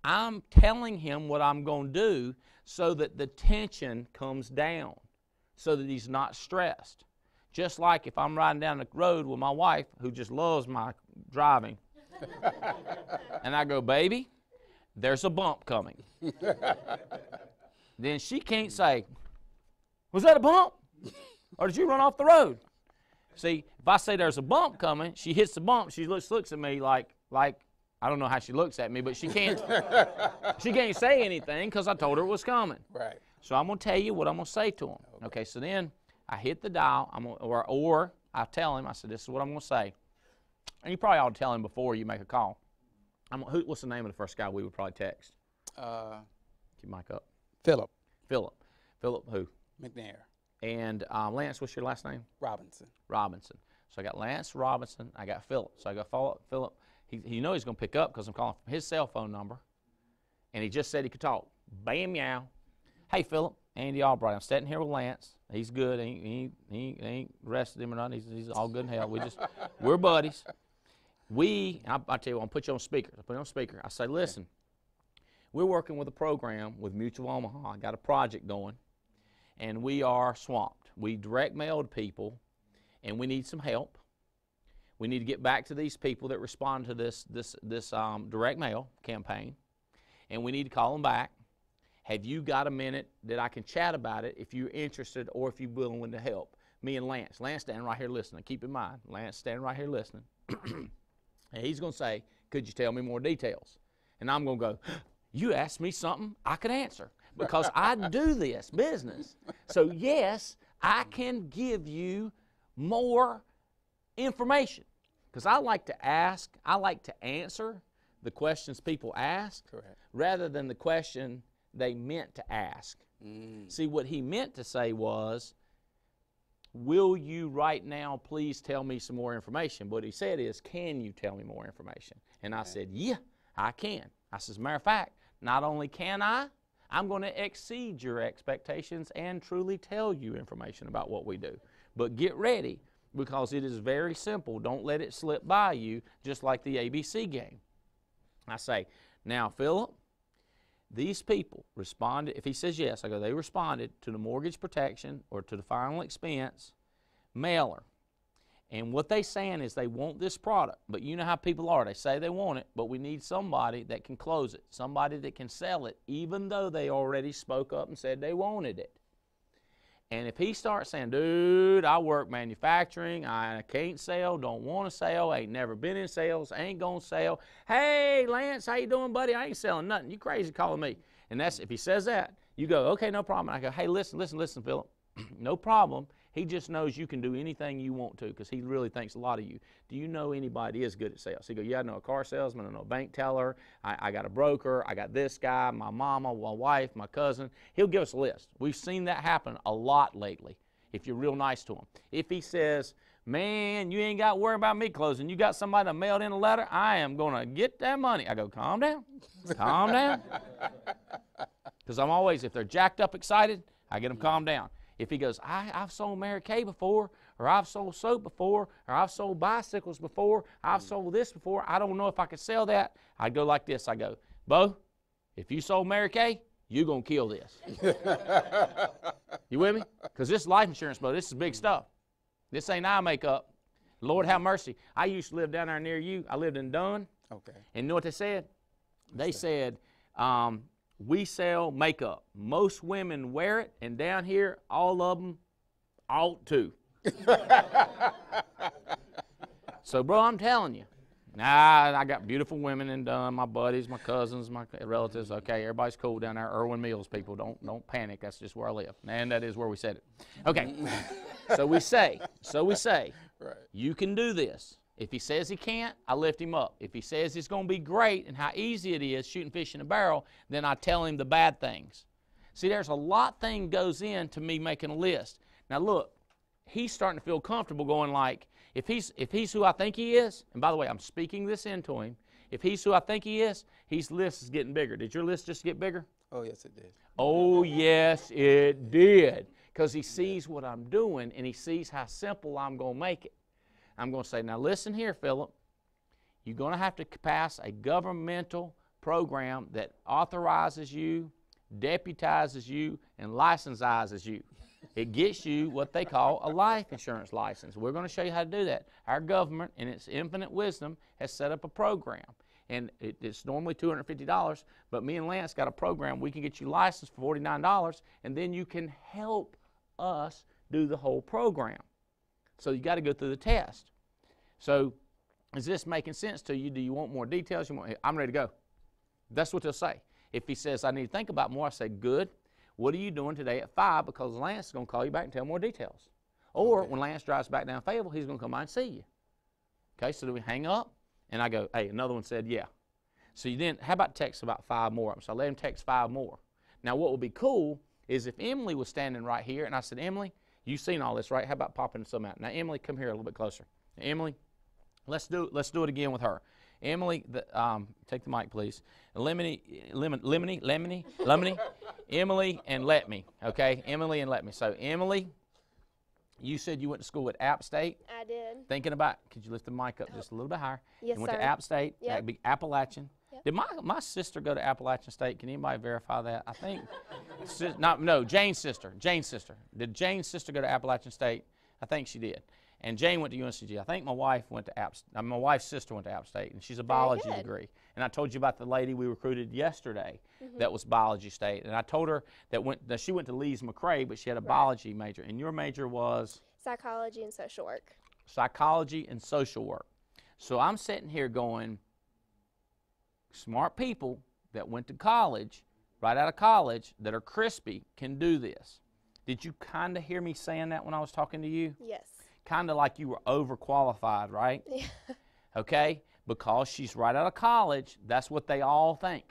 I'm telling him what I'm going to do so that the tension comes down, so that he's not stressed. Just like if I'm riding down the road with my wife, who just loves my driving, and I go, baby, there's a bump coming. Then she can't say, was that a bump? Or did you run off the road? See, if I say there's a bump coming, she hits the bump, she looks at me like I don't know how she looks at me, but she can't say anything because I told her it was coming. Right. So I'm going to tell you what I'm going to say to him. Okay, so then I hit the dial, or I tell him, I said, this is what I'm going to say. And you probably ought to tell him before you make a call. What's the name of the first guy we would probably text? Keep your mic up. Philip. Philip. Philip who? McNair. And Lance, what's your last name? Robinson. Robinson. So I got Lance Robinson. I got Philip. So I got Philip. He knows he's going to pick up because I'm calling from his cell phone number. And he just said he could talk. Bam, meow. Hey, Philip. Andy Albright. I'm sitting here with Lance. He's good. He ain't arrested him or nothing. He's all good in hell. We're buddies. I tell you what, I'm put you on speaker. I put you on speaker. I say, listen, we're working with a program with Mutual Omaha. I got a project going, and we are swamped. We direct mailed people, and we need some help. We need to get back to these people that respond to this direct mail campaign, and we need to call them back. Have you got a minute that I can chat about it if you're interested or if you're willing to help? Me and Lance. Lance standing right here listening. Keep in mind, Lance standing right here listening. And he's going to say, could you tell me more details? And I'm going to go, you asked me something I could answer because I do this business. So, yes, I can give you more information because I like to ask, I like to answer the questions people ask. Correct. Rather than the question they meant to ask. See, what he meant to say was, will you right now please tell me some more information? What he said is, can you tell me more information? And I said, yeah, I can. I said, as a matter of fact, not only can I'm going to exceed your expectations and truly tell you information about what we do. But get ready, because it is very simple. Don't let it slip by you, just like the ABC game. I say, now, Philip, these people responded. If he says yes, I go, they responded to the mortgage protection or to the final expense mailer. And what they're saying is they want this product. But you know how people are. They say they want it, but we need somebody that can close it, somebody that can sell it, even though they already spoke up and said they wanted it. And if he starts saying, dude, I work manufacturing, I can't sell, don't want to sell, ain't never been in sales, ain't going to sell. Hey, Lance, how you doing, buddy? I ain't selling nothing. You crazy calling me. And that's, if he says that, you go, okay, no problem. And I go, hey, listen, Philip, no problem. He just knows you can do anything you want to because he really thinks a lot of you. Do you know anybody is good at sales? He goes, yeah, I know a car salesman, I know a bank teller, I got a broker, I got this guy, my mama, my wife, my cousin. He'll give us a list. We've seen that happen a lot lately if you're real nice to him. If he says, man, you ain't got to worry about me closing. You got somebody that mailed in a letter, I am going to get that money. I go, calm down, calm down. Because I'm always, if they're jacked up excited, I get them calmed down. If he goes, I've sold Mary Kay before, or I've sold soap before, or I've sold bicycles before, I've sold this before, I don't know if I could sell that, I go like this. I go, Bo, if you sold Mary Kay, you're going to kill this. You with me? Because this is life insurance, Bo. This is big stuff. This ain't eye makeup. Lord have mercy. I used to live down there near you. I lived in Dunn. Okay. And you know what they said? They said, we sell makeup. Most women wear it, and down here, all of them ought to. So, bro, I'm telling you. I got beautiful women in Dunn, my buddies, my cousins, my relatives. Okay, everybody's cool down there. Irwin Mills people, don't panic. That's just where I live. And that is where we said it. Okay, so we say, right. You can do this. If he says he can't, I lift him up. If he says it's going to be great and how easy it is shooting fish in a barrel, then I tell him the bad things. See, there's a lot thing goes into me making a list. Now look, he's starting to feel comfortable going like, if he's who I think he is, and by the way, I'm speaking this into him, if he's who I think he is, his list is getting bigger. Did your list just get bigger? Oh, yes, it did. Oh, yes, it did. Because he sees what I'm doing, and he sees how simple I'm going to make it. I'm going to say, now listen here, Philip. You're going to have to pass a governmental program that authorizes you, deputizes you, and licenses you. It gets you what they call a life insurance license. We're going to show you how to do that. Our government, in its infinite wisdom, has set up a program. And it's normally $250, but me and Lance got a program. We can get you licensed for $49, and then you can help us do the whole program. So you got to go through the test. So is this making sense to you? Do you want more details? I'm ready to go. That's what they'll say. If he says, I need to think about more, I say, good. What are you doing today at 5? Because Lance is going to call you back and tell more details. Or when Lance drives back down Fayetteville, he's going to come by and see you. Okay, so do we hang up? And I go, hey, another one said, yeah. So you then, how about text about 5 more? So I let him text 5 more. Now what would be cool is if Emily was standing right here and I said, Emily, you've seen all this, right? How about popping some out? Now, Emily, come here a little bit closer. Now, Emily, let's do it again with her. Emily, take the mic, please. Lemony, Emily, and let me, okay? Emily and let me. So, Emily, you said you went to school at App State. I did. Thinking about, could you lift the mic up just a little bit higher? Yes, you went sir. to App State. Yep. That'd be Appalachian. Yep. Did my sister go to Appalachian State? Can anybody verify that? I think, no, Jane's sister. Did Jane's sister go to Appalachian State? I think she did. And Jane went to UNCG. I think my wife went to my wife's sister went to App State, and she's a biology degree. And I told you about the lady we recruited yesterday that was biology state. And I told her that she went to Lee's McRae, but she had a biology major. And your major was? Psychology and social work. Psychology and social work. So I'm sitting here going, smart people that went to college, right out of college, that are crispy, can do this. Did you kind of hear me saying that when I was talking to you? Yes. Kind of like you were overqualified, right? Yeah. Okay? Because she's right out of college, that's what they all think.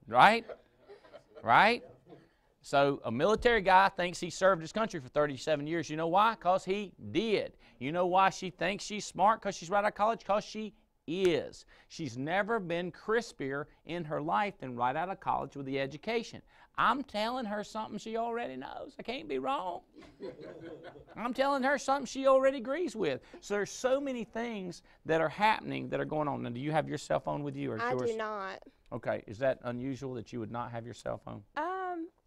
Right? Right? So a military guy thinks he served his country for 37 years. You know why? Because he did. You know why she thinks she's smart? Because she's right out of college? Because she is. She's never been crispier in her life than right out of college with the education. I'm telling her something she already knows. I can't be wrong. I'm telling her something she already agrees with. So there's so many things that are happening that are going on. Now, do you have your cell phone with you? Or I yours? do not. Okay. Is that unusual that you would not have your cell phone?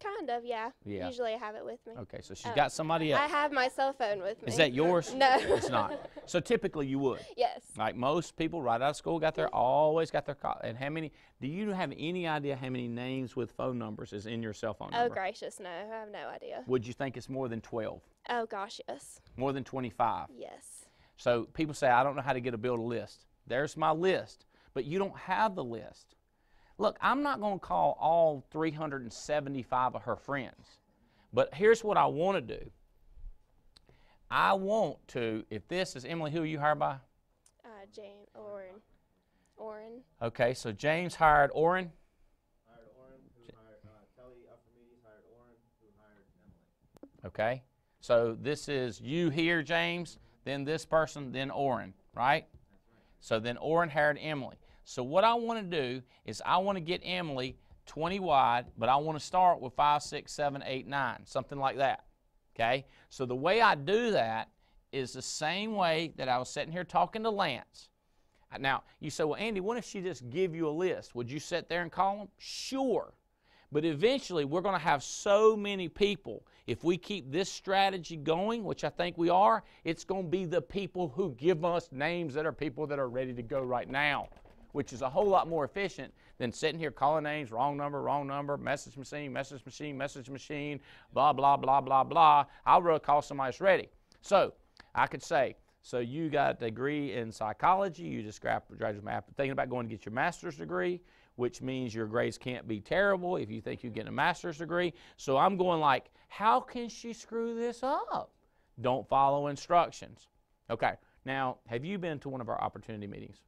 Kind of, yeah. Yeah. Usually I have it with me. Okay, so she's got somebody else. I have my cell phone with me. Is that yours? No. It's not. So typically you would. Yes. Like most people right out of school always got their call. And how many, do you have any idea how many names with phone numbers is in your cell phone number? Oh, gracious, no. I have no idea. Would you think it's more than 12? Oh, gosh, yes. More than 25? Yes. So people say, I don't know how to build a list. There's my list. But you don't have the list. Look, I'm not going to call all 375 of her friends. But here's what I want to do. I want to, if this is Emily, who are you hired by? James, Oren. Okay, so James hired Oren. Hired Oren, who hired Kelly Albright, hired Oren, who hired Emily. Okay, so this is you here, James, then this person, then Oren, right? That's right. So then Oren hired Emily. So what I want to do is I want to get Emily 20 wide, but I want to start with 5, 6, 7, 8, 9, something like that. Okay? So the way I do that is the same way that I was sitting here talking to Lance. Now, you say, well, Andy, what if she just give you a list? Would you sit there and call them? Sure. But eventually, we're going to have so many people. If we keep this strategy going, which I think we are, it's going to be the people who give us names that are people that are ready to go right now, which is a whole lot more efficient than sitting here calling names, wrong number, message machine, blah, blah, blah, blah, blah. I'll really call somebody that's ready. So I could say, so you got a degree in psychology, you just graduated thinking about going to get your master's degree, which means your grades can't be terrible if you think you're getting a master's degree. So I'm going like, how can she screw this up? Don't follow instructions. Okay, now have you been to one of our opportunity meetings?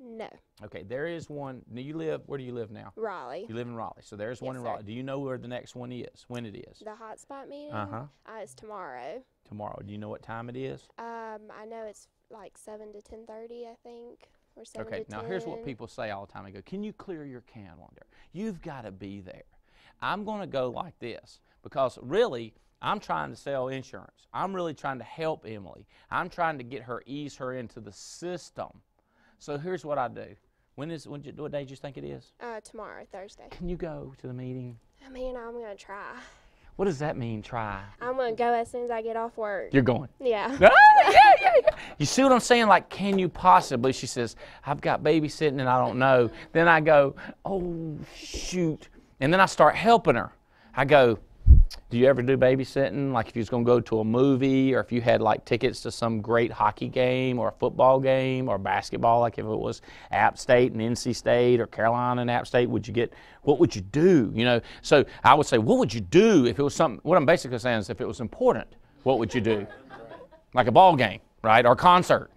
No. Okay, there is one. Where do you live now? Raleigh. You live in Raleigh. So there's one in Raleigh. Do you know where the next one is, when it is? The hotspot meeting? Uh-huh. It's tomorrow. Tomorrow. Do you know what time it is? I know it's like 7 to 10:30, I think, or 7 to 10. Okay, now here's what people say all the time. They go, can you clear your calendar? You've got to be there. I'm going to go like this because really, I'm trying to sell insurance. I'm really trying to help Emily. I'm trying to ease her into the system. So here's what I do. What day do you think it is? Tomorrow, Thursday. Can you go to the meeting? I mean, I'm going to try. What does that mean, try? I'm going to go as soon as I get off work. You're going? Yeah. Yeah. You see what I'm saying? Like, can you possibly? She says, I've got babysitting and I don't know. Then I go, oh, shoot. And then I start helping her. I go, do you ever do babysitting? Like if you was going to go to a movie or if you had like tickets to some great hockey game or a football game or basketball, like if it was App State and NC State or Carolina and App State, what would you do? You know, so I would say, what would you do if it was something, what I'm basically saying is if it was important, what would you do? Like a ball game, right? Or a concert.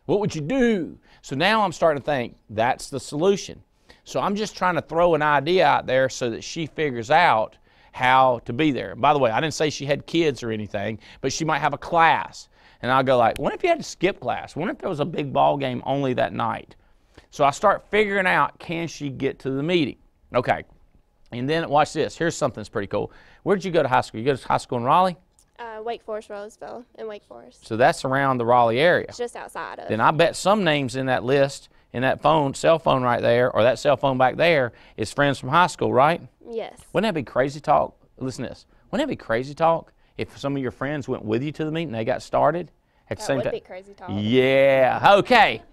What would you do? So now I'm starting to think that's the solution. So I'm just trying to throw an idea out there so that she figures out how to be there. By the way, I didn't say she had kids or anything, but she might have a class. And I'll go like, what if you had to skip class? What if there was a big ball game only that night? So I start figuring out, can she get to the meeting? Okay. And then watch this. Here's something that's pretty cool. Where did you go to high school? You go to high school in Raleigh? Wake Forest, Roseville, and Wake Forest. So that's around the Raleigh area. It's just outside of. Then I bet some names in that list, in that cell phone right there, or that cell phone back there, is friends from high school, right? Yes. Wouldn't that be crazy talk? Listen to this. Wouldn't that be crazy talk if some of your friends went with you to the meeting and they got started at the same time? That would be crazy talk. Yeah. Okay.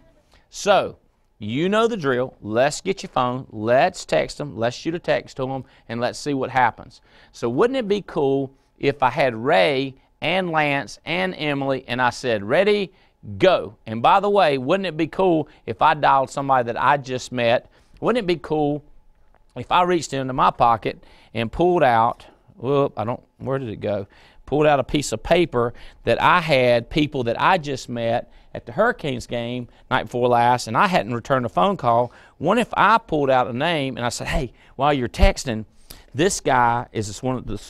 So you know the drill. Let's get your phone. Let's text them. Let's shoot a text to them, and let's see what happens. So wouldn't it be cool if I had Ray and Lance and Emily, and I said, ready, go. And by the way, wouldn't it be cool if I dialed somebody that I just met? Wouldn't it be cool if I reached into my pocket and pulled out, where did it go? Pulled out a piece of paper that I had people that I just met at the Hurricanes game night before last, and I hadn't returned a phone call. What if I pulled out a name and I said, hey, while you're texting, this guy is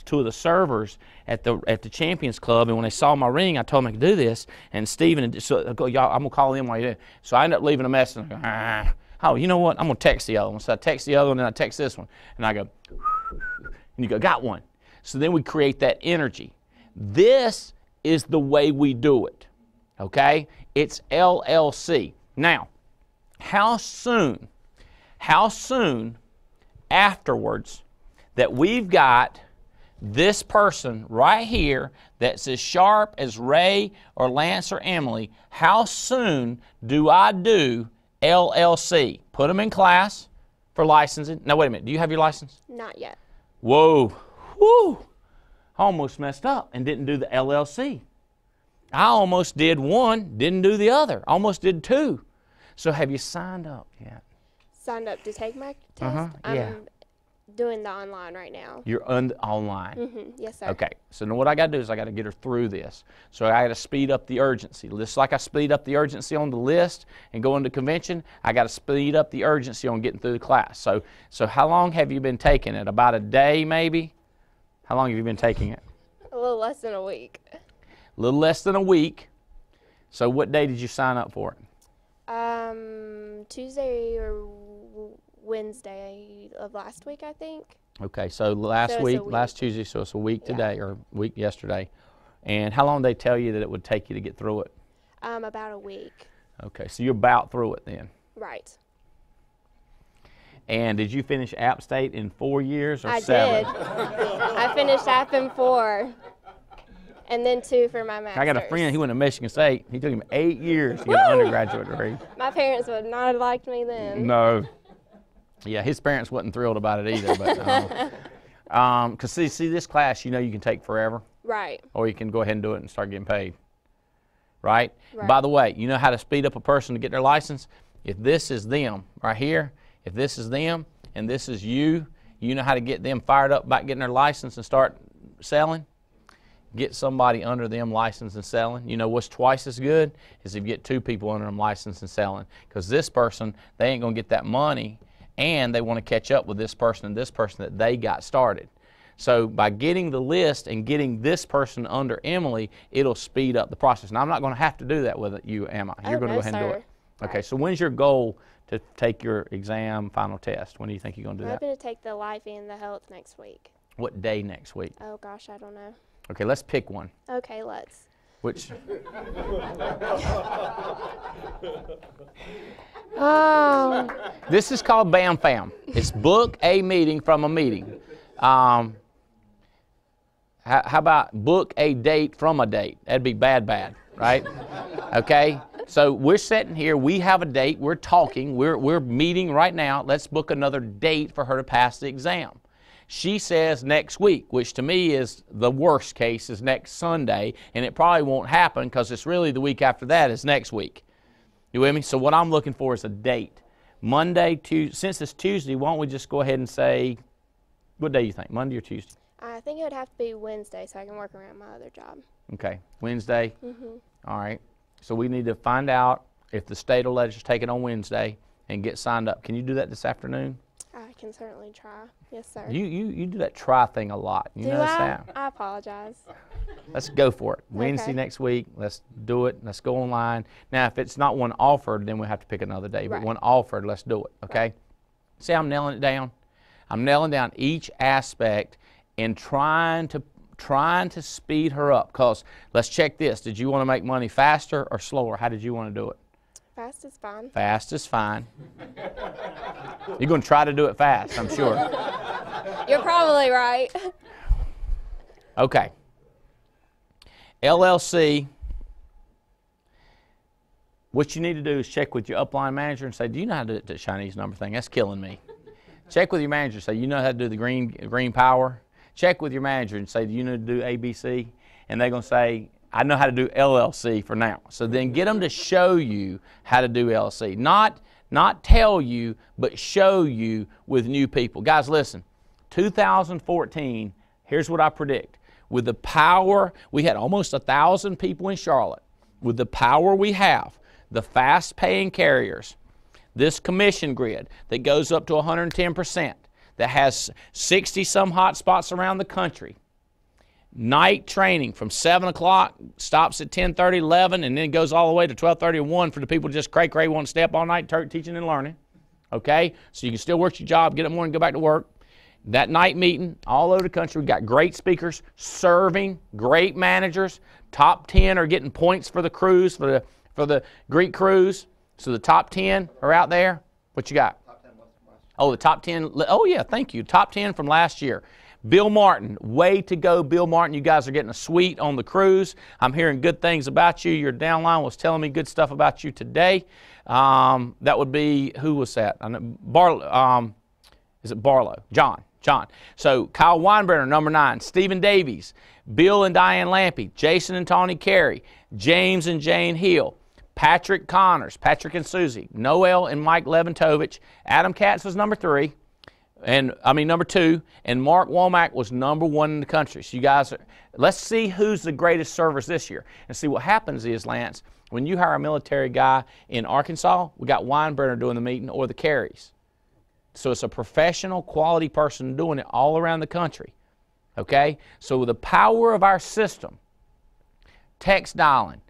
two of the servers at the Champions Club, and when they saw my ring, I told them I could do this. And Steven, so I'm gonna call him while you do. So I end up leaving a message. And I go, oh, you know what? I'm gonna text the other one. So I text the other one, and I text this one, and I go, and you go, got one. So then we create that energy. This is the way we do it. Okay? It's LLC. Now, how soon afterwards that we've got this person right here that's as sharp as Ray or Lance or Emily, how soon do I do LLC? Put them in class for licensing. Now, wait a minute. Do you have your license? Not yet. Whoa. Whoo. I almost messed up and didn't do the LLC. I almost did one, didn't do the other. Almost did two. So have you signed up yet? Signed up to take my test? Yeah. I'm doing the online right now. You're online? Yes, sir. Okay. So now what I got to do is I got to get her through this. So I got to speed up the urgency. Just like I speed up the urgency on the list and going to convention, I got to speed up the urgency on getting through the class. So how long have you been taking it? About a day maybe? How long have you been taking it? A little less than a week. A little less than a week. So what day did you sign up for it? Tuesday or Wednesday of last week, I think. Okay, so last week, last Tuesday, so it's a week today or week yesterday. And how long did they tell you that it would take you to get through it? About a week. Okay, so you're about through it then. Right. And did you finish App State in 4 years or I 7? did. I finished App in 4. And then 2 for my master's. I got a friend, he went to Michigan State. He took him 8 years to get an undergraduate degree. My parents would not have liked me then. No. Yeah, his parents wasn't thrilled about it either. But because see, this class, you know, you can take forever. Right. Or you can go ahead and do it and start getting paid. Right? By the way, you know how to speed up a person to get their license? If this is them right here, if this is them and this is you, you know how to get them fired up about getting their license and start selling? Get somebody under them licensed and selling. You know what's twice as good is if you get 2 people under them licensed and selling. Because this person, they ain't going to get that money, and they want to catch up with this person and this person that they got started. So by getting the list and getting this person under Emily, it'll speed up the process. Now, I'm not going to have to do that with you, am I? You're going to go ahead and do it. Okay, so when's your goal to take your exam final test? When do you think you're going to do that? I'm going to take the life and the health next week. What day next week? Oh, gosh, I don't know. Okay, let's pick one. Okay, let's. Which? This is called Bam Fam. It's book a meeting from a meeting. How about book a date from a date? That'd be bad, right? Okay, so we're sitting here. We have a date. We're talking. We're meeting right now. Let's book another date for her to pass the exam. She says next week, which to me is the worst case, is next Sunday, and it probably won't happen because it's really the week after that is next week. You with me? So what I'm looking for is a date. Monday, Tuesday. Since it's Tuesday, why don't we just go ahead and say, what day do you think, Monday or Tuesday? I think it would have to be Wednesday so I can work around my other job. Okay, Wednesday. All right. So we need to find out if the state will let us take it on Wednesday and get signed up. Can you do that this afternoon? I can certainly try. Yes, sir. You do that try thing a lot. You notice that? I apologize. Let's go for it. Wednesday next week, let's do it. Let's go online. Now, if it's not one offered, then we'll have to pick another day. But one offered, let's do it, okay? See how I'm nailing it down? I'm nailing down each aspect and trying to speed her up. Because let's check this. Did you want to make money faster or slower? How did you want to do it? Fast is fine. Fast is fine. You're going to try to do it fast, I'm sure. You're probably right. Okay. LLC, what you need to do is check with your upline manager and say, do you know how to do the Chinese number thing? That's killing me. Check with your manager. Say, you know how to do the green power? Check with your manager and say, do you know how to do ABC? And they're going to say, I know how to do LLC for now. So then get them to show you how to do LLC. Not tell you, but show you with new people. Guys, listen, 2014, here's what I predict. With the power, we had almost 1,000 people in Charlotte. With the power we have, the fast-paying carriers, this commission grid that goes up to 110%, that has 60-some hot spots around the country, night training from 7 o'clock, stops at 10:30, 11, and then goes all the way to 12:30 and 1 for the people just cray want to stay up all night teaching and learning. Okay? So you can still work your job, get up in the morning, go back to work. That night meeting all over the country, we've got great speakers, serving, great managers. Top 10 are getting points for the cruise, for the Greek cruise. So the top 10 are out there. What you got? Top 10 was from last year. Oh, the top 10. Oh, yeah, thank you. Top 10 from last year. Bill Martin, way to go, Bill Martin. You guys are getting a suite on the cruise. I'm hearing good things about you. Your downline was telling me good stuff about you today. That would be, who was that? I know, is it Barlow? John. So Kyle Weinbrenner, number 9. Stephen Davies, Bill and Diane Lampy, Jason and Tawny Carey, James and Jane Hill, Patrick Connors, Patrick and Susie, Noel and Mike Leventovich, Adam Katz was number 2, and Mark Womack was number 1 in the country. So you guys, let's see who's the greatest servers this year. And see what happens is, Lance, when you hire a military guy in Arkansas, we got Weinbrenner doing the meeting or the Careys. So it's a professional, quality person doing it all around the country, okay? So with the power of our system, text dialing,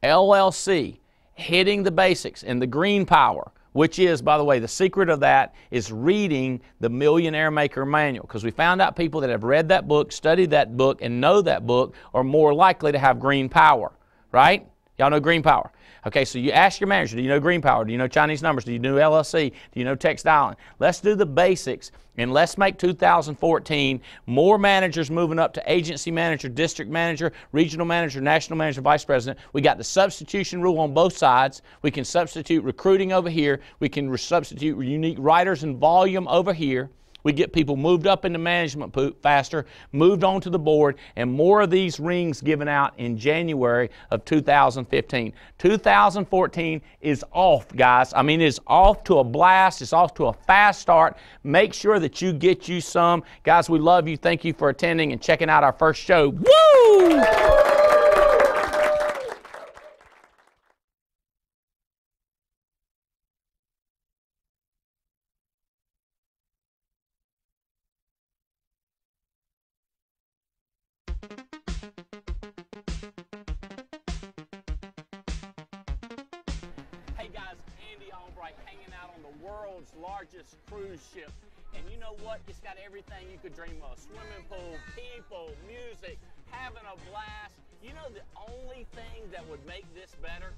LLC, hitting the basics, and the green power, which is, by the way, the secret of that is reading the Millionaire Maker Manual, because we found out people that have read that book, studied that book, and know that book are more likely to have green power, right? Y'all know green power. Okay, so you ask your manager, do you know green power? Do you know Chinese numbers? Do you know LLC? Do you know text dialing? Let's do the basics, and let's make 2014 more managers moving up to agency manager, district manager, regional manager, national manager, vice president. We got the substitution rule on both sides. We can substitute recruiting over here. We can substitute unique writers and volume over here. We get people moved up into management faster, moved on to the board, and more of these rings given out in January of 2015. 2014 is off, guys. I mean, it's off to a blast. It's off to a fast start. Make sure that you get you some. Guys, we love you. Thank you for attending and checking out our first show. Woo! Hey guys, Andy Albright hanging out on the world's largest cruise ship. And you know what? It's got everything you could dream of. Swimming pool, people, music, having a blast. You know the only thing that would make this better?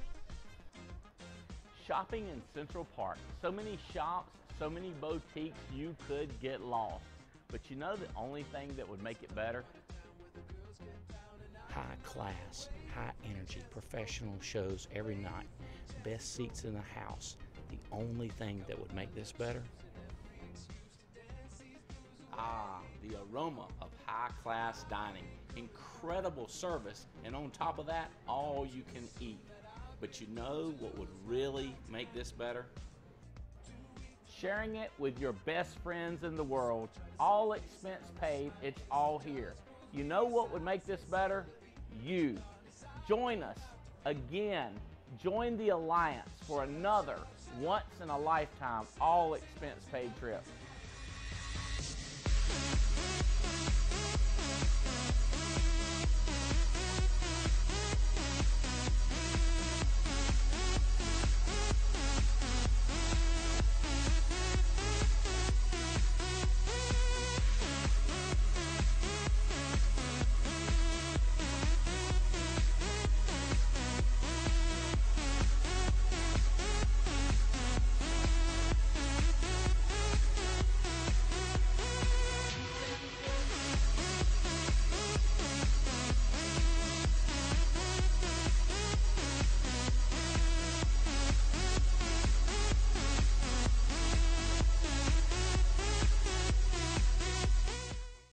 Shopping in Central Park. So many shops, so many boutiques, you could get lost. But you know the only thing that would make it better? High class, high energy, professional shows every night. Best seats in the house. The only thing that would make this better? The aroma of high-class dining. Incredible service, and on top of that, all you can eat. But you know what would really make this better? Sharing it with your best friends in the world. All expense paid, it's all here. You know what would make this better? You. Join us again. Join the Alliance for another once-in-a-lifetime, all-expense-paid trip.